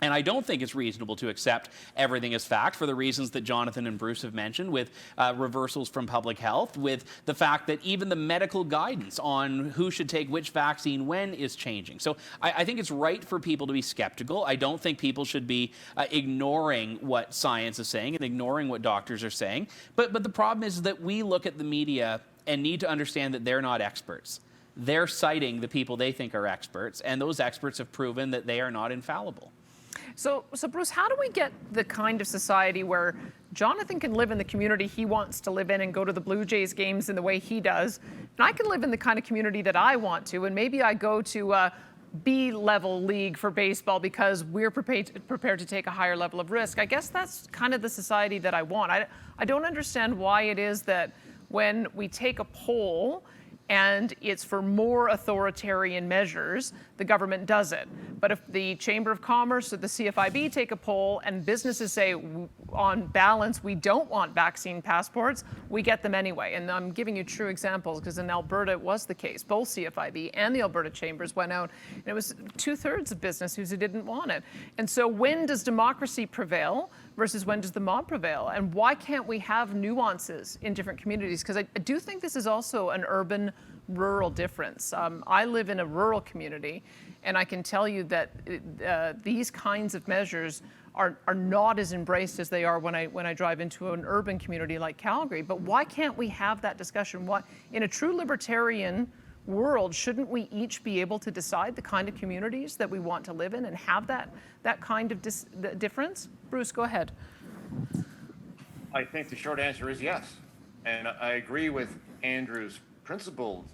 And I don't think it's reasonable to accept everything as fact for the reasons that Jonathan and Bruce have mentioned, with reversals from public health, with the fact that even the medical guidance on who should take which vaccine when is changing. So I think it's right for people to be skeptical. I don't think people should be ignoring what science is saying and ignoring what doctors are saying. But the problem is that we look at the media and need to understand that they're not experts. They're citing the people they think are experts, and those experts have proven that they are not infallible. So Bruce, how do we get the kind of society where Jonathan can live in the community he wants to live in and go to the Blue Jays games in the way he does, and I can live in the kind of community that I want to, and maybe I go to a B-level league for baseball because we're prepared to take a higher level of risk? I guess that's kind of the society that I want. I don't understand why it is that when we take a poll and it's for more authoritarian measures, the government does it. But if the Chamber of Commerce or the CFIB take a poll and businesses say, on balance, we don't want vaccine passports, we get them anyway. And I'm giving you true examples because in Alberta it was the case. Both CFIB and the Alberta Chambers went out, and it was 2/3 of businesses who didn't want it. And so when does democracy prevail versus when does the mob prevail? And why can't we have nuances in different communities? Because I do think this is also an urban-rural difference. I live in a rural community, and I can tell you that these kinds of measures are not as embraced as they are when I drive into an urban community like Calgary. But why can't we have that discussion? Why, in a true libertarian world, shouldn't we each be able to decide the kind of communities that we want to live in and have that kind of difference? Bruce, go ahead. I think the short answer is yes. And I agree with Andrew's principled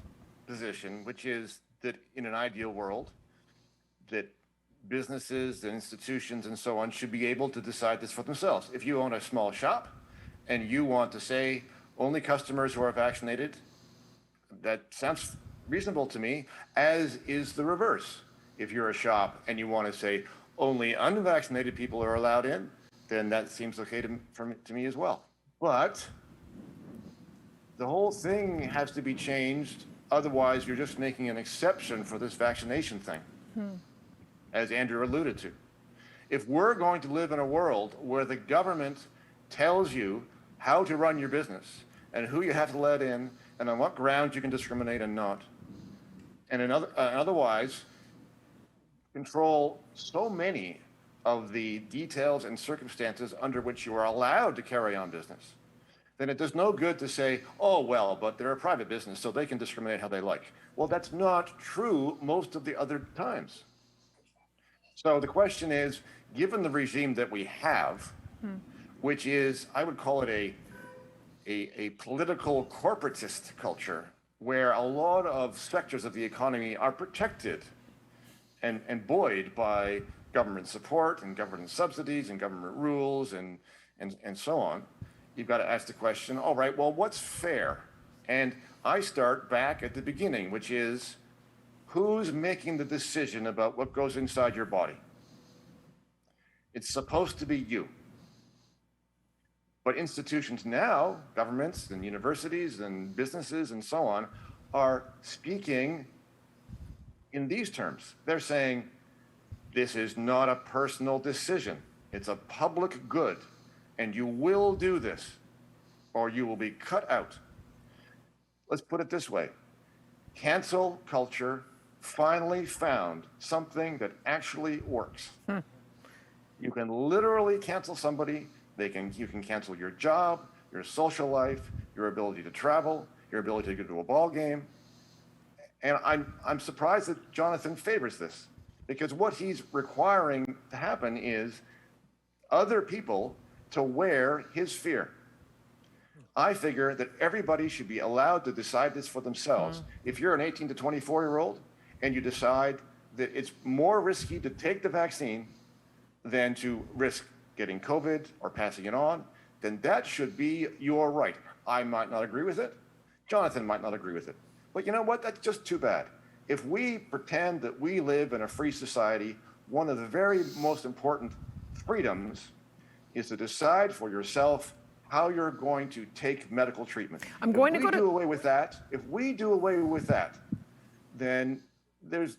position, which is that in an ideal world, that businesses and institutions and so on should be able to decide this for themselves. If you own a small shop and you want to say only customers who are vaccinated, that sounds reasonable to me, as is the reverse. If you're a shop and you want to say only unvaccinated people are allowed in, then that seems okay to me as well. But the whole thing has to be changed. Otherwise, you're just making an exception for this vaccination thing, as Andrew alluded to. If we're going to live in a world where the government tells you how to run your business and who you have to let in and on what grounds you can discriminate and not, and otherwise control so many of the details and circumstances under which you are allowed to carry on business, then it does no good to say, oh, well, but they're a private business, so they can discriminate how they like. Well, that's not true most of the other times. So the question is, given the regime that we have, which is, I would call it a political corporatist culture, where a lot of sectors of the economy are protected and buoyed by government support and government subsidies and government rules and so on, you've got to ask the question, all right, well, what's fair? And I start back at the beginning, which is, who's making the decision about what goes inside your body? It's supposed to be you. But institutions now, governments and universities and businesses and so on, are speaking in these terms. They're saying, this is not a personal decision. It's a public good. And you will do this, or you will be cut out. Let's put it this way. Cancel culture finally found something that actually works. You can literally cancel somebody. You can cancel your job, your social life, your ability to travel, your ability to go to a ball game. And I'm surprised that Jonathan favors this, because what he's requiring to happen is other people to wear his fear. I figure that everybody should be allowed to decide this for themselves. If you're an 18 to 24-year-old and you decide that it's more risky to take the vaccine than to risk getting COVID or passing it on, then that should be your right. I might not agree with it. Jonathan might not agree with it. But you know what? That's just too bad. If we pretend that we live in a free society, one of the very most important freedoms is to decide for yourself how you're going to take medical treatment. If we do away with that, then there's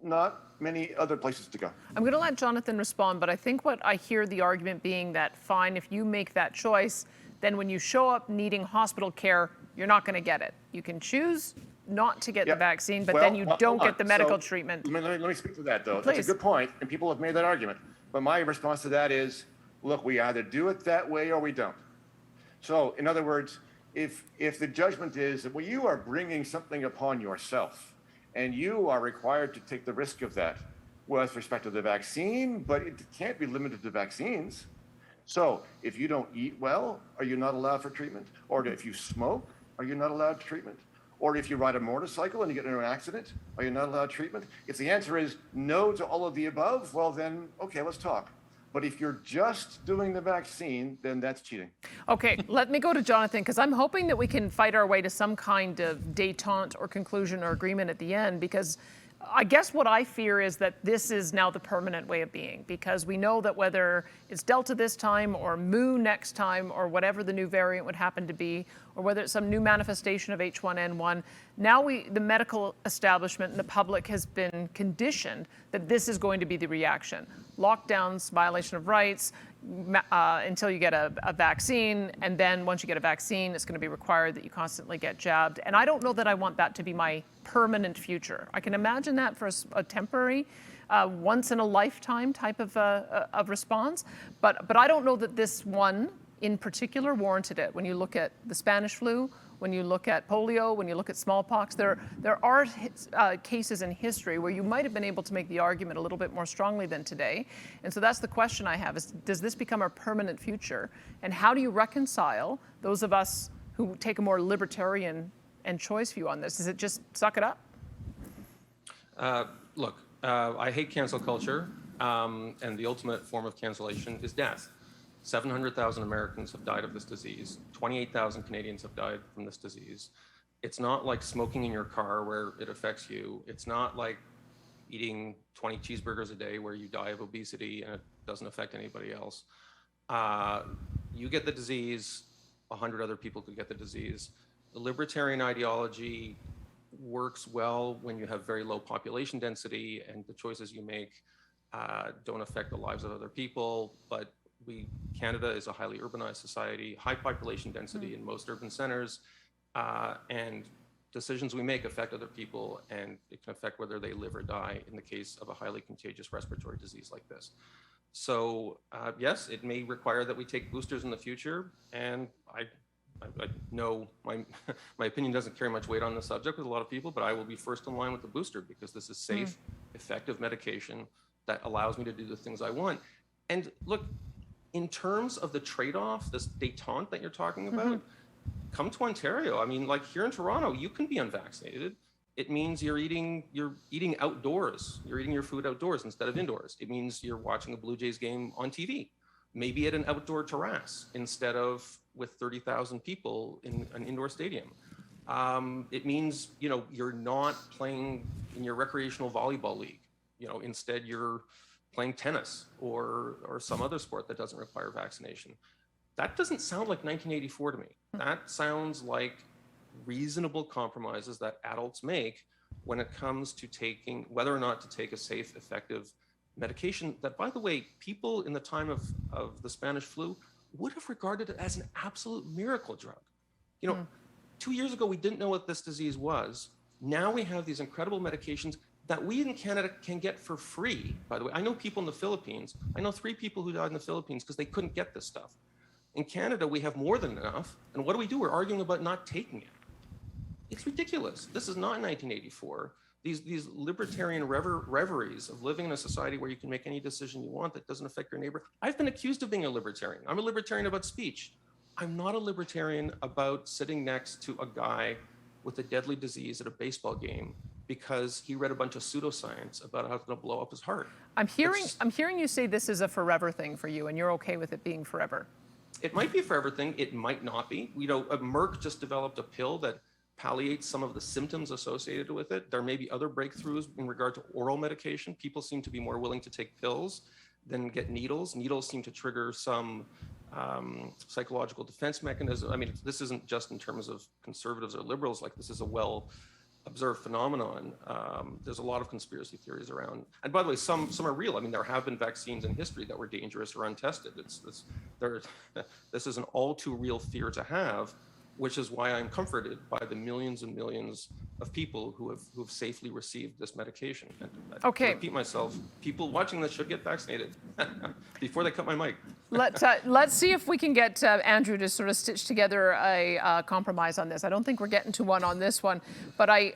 not many other places to go. I'm going to let Jonathan respond, but I think what I hear the argument being that, fine, if you make that choice, then when you show up needing hospital care, you're not going to get it. You can choose not to get the vaccine, but then you don't get the medical treatment. Let me speak to that, though. Please. That's a good point, and people have made that argument. But my response to that is, look, we either do it that way or we don't. So, in other words, if the judgment is that, well, you are bringing something upon yourself, and you are required to take the risk of that, with respect to the vaccine, but it can't be limited to vaccines. So if you don't eat well, are you not allowed for treatment? Or if you smoke, are you not allowed treatment? Or if you ride a motorcycle and you get into an accident, are you not allowed treatment? If the answer is no to all of the above, well then, okay, let's talk. But if you're just doing the vaccine, then that's cheating. Okay, let me go to Jonathan, because I'm hoping that we can fight our way to some kind of détente or conclusion or agreement at the end, because I guess what I fear is that this is now the permanent way of being, because we know that whether it's Delta this time or Mu next time or whatever the new variant would happen to be, or whether it's some new manifestation of H1N1, now the medical establishment and the public has been conditioned that this is going to be the reaction. Lockdowns, violation of rights, until you get a vaccine, and then once you get a vaccine, it's going to be required that you constantly get jabbed. And I don't know that I want that to be my permanent future. I can imagine that for a temporary, once in a lifetime type of response, but I don't know that this one in particular warranted it. When you look at the Spanish flu, when you look at polio, when you look at smallpox, there are cases in history where you might have been able to make the argument a little bit more strongly than today. And so that's the question I have, is does this become our permanent future? And how do you reconcile those of us who take a more libertarian and choice view on this? Is it just suck it up? Look, I hate cancel culture, and the ultimate form of cancellation is death. 700,000 Americans have died of this disease. 28,000 Canadians have died from this disease. It's not like smoking in your car where it affects you. It's not like eating 20 cheeseburgers a day where you die of obesity and it doesn't affect anybody else. You get the disease, 100 other people could get the disease. The libertarian ideology works well when you have very low population density and the choices you make don't affect the lives of other people, but Canada is a highly urbanized society, high population density in most urban centers, and decisions we make affect other people, and it can affect whether they live or die in the case of a highly contagious respiratory disease like this. So yes, it may require that we take boosters in the future, and I know my opinion doesn't carry much weight on the subject with a lot of people, but I will be first in line with the booster because this is safe, effective medication that allows me to do the things I want. And look, in terms of the trade-off, this détente that you're talking about, come to Ontario. I mean, like here in Toronto, you can be unvaccinated. It means you're eating outdoors. You're eating your food outdoors instead of indoors. It means you're watching a Blue Jays game on TV, maybe at an outdoor terrace instead of with 30,000 people in an indoor stadium. It means, you're not playing in your recreational volleyball league. Instead you're playing tennis or some other sport that doesn't require vaccination. That doesn't sound like 1984 to me. That sounds like reasonable compromises that adults make when it comes to taking, whether or not to take a safe, effective medication that, by the way, people in the time of the Spanish flu would have regarded it as an absolute miracle drug. 2 years ago, we didn't know what this disease was. Now we have these incredible medications that we in Canada can get for free. By the way, I know people in the Philippines. I know 3 people who died in the Philippines because they couldn't get this stuff. In Canada, we have more than enough. And what do? We're arguing about not taking it. It's ridiculous. This is not 1984. These libertarian reveries of living in a society where you can make any decision you want that doesn't affect your neighbor. I've been accused of being a libertarian. I'm a libertarian about speech. I'm not a libertarian about sitting next to a guy with a deadly disease at a baseball game because he read a bunch of pseudoscience about how it's going to blow up his heart. I'm hearing you say this is a forever thing for you, and you're okay with it being forever. It might be a forever thing. It might not be. Merck just developed a pill that palliates some of the symptoms associated with it. There may be other breakthroughs in regard to oral medication. People seem to be more willing to take pills than get needles. Needles seem to trigger some psychological defense mechanism. I mean, this isn't just in terms of conservatives or liberals. Like, this is a well-observed phenomenon. There's a lot of conspiracy theories around. And by the way, some are real. I mean, there have been vaccines in history that were dangerous or untested. This is an all too real fear to have, which is why I'm comforted by the millions and millions of people who have safely received this medication. And Okay. I repeat myself, people watching this should get vaccinated before they cut my mic. Let's see if we can get Andrew to sort of stitch together a compromise on this. I don't think we're getting to one on this one, but I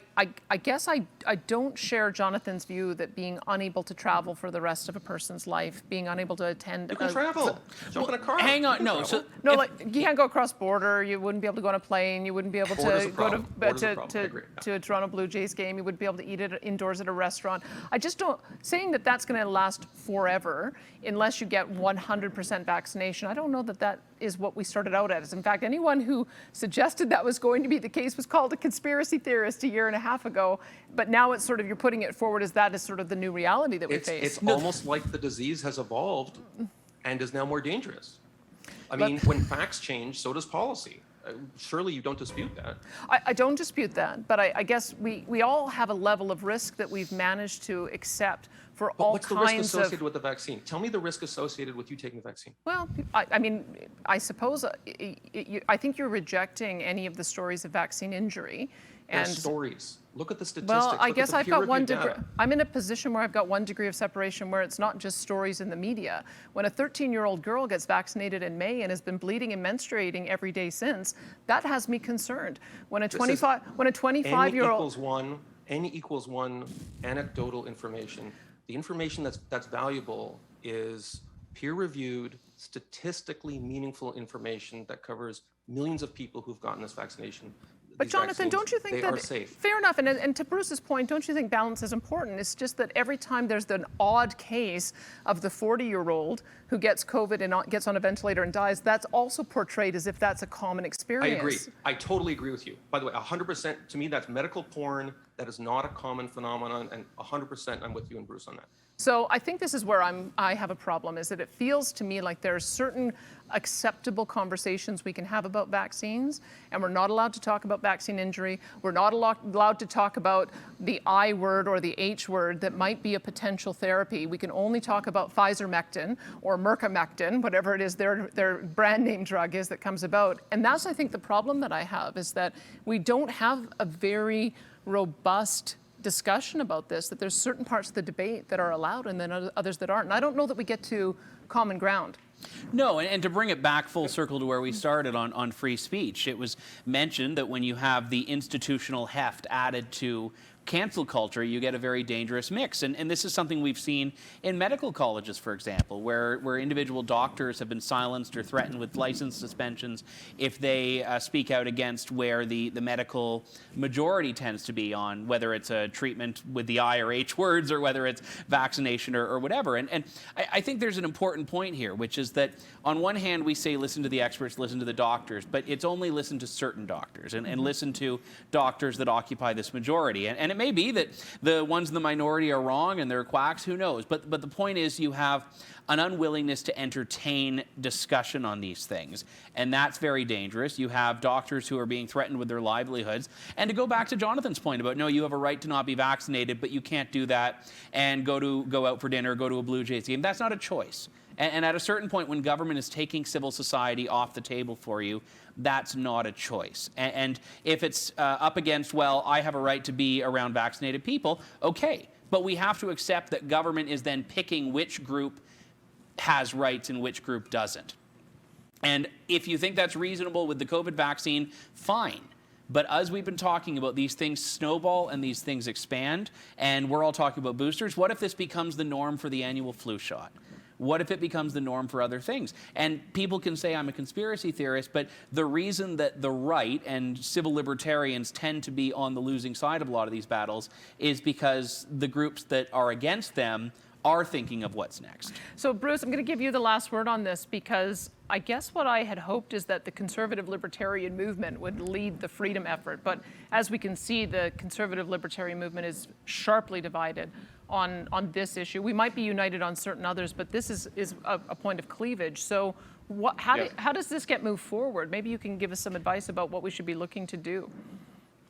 guess I don't share Jonathan's view that being unable to travel for the rest of a person's life, being unable to attend. You can travel. Jump in a car. Hang on, no. Travel. So No, like you can't go across border. You wouldn't be able to go on a plane. You wouldn't be able Border's to a go problem. Border's a problem. I agree. to a Toronto Blue Jays game. You wouldn't be able to eat it indoors at a restaurant. I just don't saying that that's going to last forever unless you get 100% vaccination. I don't know that that is what we started out as. In fact, anyone who suggested that was going to be the case was called a conspiracy theorist a year and a half ago. But now it's sort of, you're putting it forward as that is sort of the new reality that we face. It's almost like the disease has evolved and is now more dangerous. I mean, when facts change, so does policy. Surely you don't dispute that. I don't dispute that, but I guess we all have a level of risk that we've managed to accept for But all what's the risk kinds associated of. with the vaccine? Tell me the risk associated with you taking the vaccine. Well, I mean, I suppose I think you're rejecting any of the stories of vaccine injury. There are And stories. Look at the statistics. well, I Look guess at the I've got one peer-reviewed degree. data. I'm in a position where I've got one degree of separation where it's not just stories in the media. When a 13-year-old girl gets vaccinated in May and has been bleeding and menstruating every day since, that has me concerned. When a 25-year-old N equals one anecdotal information. The information that's valuable is peer-reviewed, statistically meaningful information that covers millions of people who've gotten this vaccination. But These Jonathan, vaccines, don't you think they that are safe? fair enough? And to Bruce's point, don't you think balance is important? It's just that every time there's an odd case of the 40-year-old who gets COVID and gets on a ventilator and dies, that's also portrayed as if that's a common experience. I agree. I totally agree with you. By the way, 100% to me, that's medical porn. That is not a common phenomenon, and 100% I'm with you and Bruce on that. So I think this is where I have a problem, is that it feels to me like there are certain acceptable conversations we can have about vaccines, and we're not allowed to talk about vaccine injury. We're not allowed to talk about the I word or the H word that might be a potential therapy. We can only talk about Pfizer-Mectin or Mercamectin, whatever it is their brand name drug is that comes about. And that's, I think, the problem that I have, is that we don't have a very robust discussion about this, that there's certain parts of the debate that are allowed and then others that aren't. And I don't know that we get to common ground. No, and to bring it back full circle to where we started on free speech, it was mentioned that when you have the institutional heft added to cancel culture, you get a very dangerous mix. And this is something we've seen in medical colleges, for example, where individual doctors have been silenced or threatened with license suspensions if they speak out against where the medical majority tends to be on, whether it's a treatment with the I or H words or whether it's vaccination or whatever. And I think there's an important point here, which is that on one hand, we say listen to the experts, listen to the doctors, but it's only listen to certain doctors and listen to doctors that occupy this majority. And it may be that the ones in the minority are wrong and they're quacks, who knows? But the point is you have an unwillingness to entertain discussion on these things. And that's very dangerous. You have doctors who are being threatened with their livelihoods. And to go back to Jonathan's point about, no, you have a right to not be vaccinated, but you can't do that and go out for dinner, go to a Blue Jays game. That's not a choice. And at a certain point, when government is taking civil society off the table for you, that's not a choice. And if it's up against, well, I have a right to be around vaccinated people, okay. But we have to accept that government is then picking which group has rights and which group doesn't. And if you think that's reasonable with the COVID vaccine, fine. But as we've been talking about, these things snowball and these things expand, and we're all talking about boosters. What if this becomes the norm for the annual flu shot? What if it becomes the norm for other things? And people can say I'm a conspiracy theorist, but the reason that the right and civil libertarians tend to be on the losing side of a lot of these battles is because the groups that are against them are thinking of what's next. So Bruce, I'm going to give you the last word on this, because I guess what I had hoped is that the conservative libertarian movement would lead the freedom effort. But as we can see, the conservative libertarian movement is sharply divided on this issue. We might be united on certain others, but this is a point of cleavage. So how does this get moved forward? Maybe you can give us some advice about what we should be looking to do.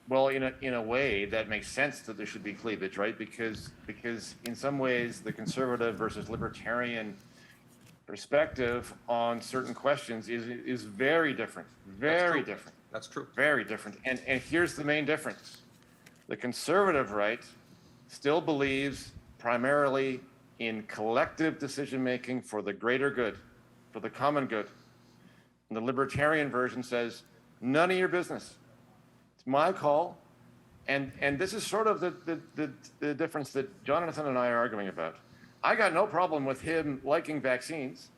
Well, in a way, that makes sense that there should be cleavage, right? Because in some ways, the conservative versus libertarian perspective on certain questions is very different. Very different. That's true. Very different. And here's the main difference. The conservative right still believes primarily in collective decision-making for the greater good, for the common good. And the libertarian version says, none of your business. It's my call. And this is sort of the difference that Jonathan and I are arguing about. I got no problem with him liking vaccines.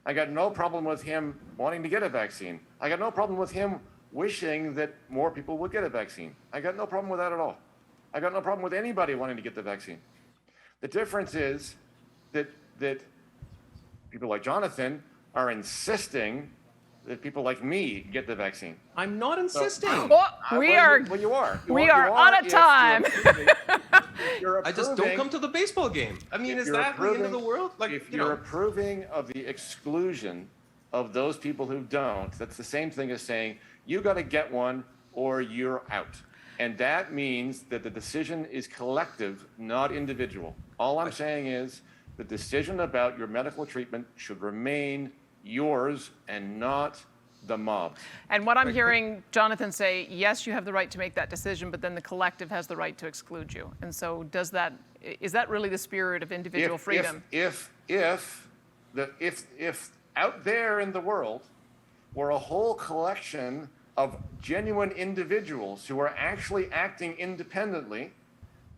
I got no problem with him wanting to get a vaccine. I got no problem with him wishing that more people would get a vaccine. I got no problem with that at all. I got no problem with anybody wanting to get the vaccine. The difference is that people like Jonathan are insisting that people like me get the vaccine. I'm not insisting. Well, we are. Well, you are. We are out of time. You're I just don't come to the baseball game. I mean, is that the end of the world? Like, if you you're know. approving of the exclusion of those people who don't, that's the same thing as saying you got to get one or you're out. And that means that the decision is collective, not individual. All I'm saying is the decision about your medical treatment should remain yours and not the mob. And what I'm hearing Jonathan say, yes, you have the right to make that decision, but then the collective has the right to exclude you. And so is that really the spirit of individual freedom? If out there in the world were a whole collection of genuine individuals who are actually acting independently,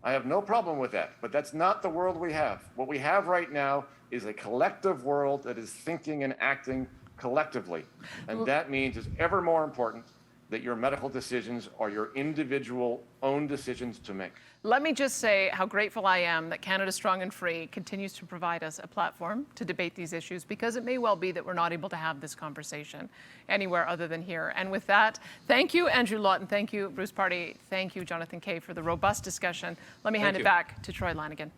I have no problem with that. But that's not the world we have. What we have right now is a collective world that is thinking and acting collectively. And that means it's ever more important that your medical decisions are your individual own decisions to make. Let me just say how grateful I am that Canada Strong and Free continues to provide us a platform to debate these issues, because it may well be that we're not able to have this conversation anywhere other than here. And with that, thank you, Andrew Lawton. Thank you, Bruce Pardy. Thank you, Jonathan Kay, for the robust discussion. Let me hand it back to Troy Lanigan.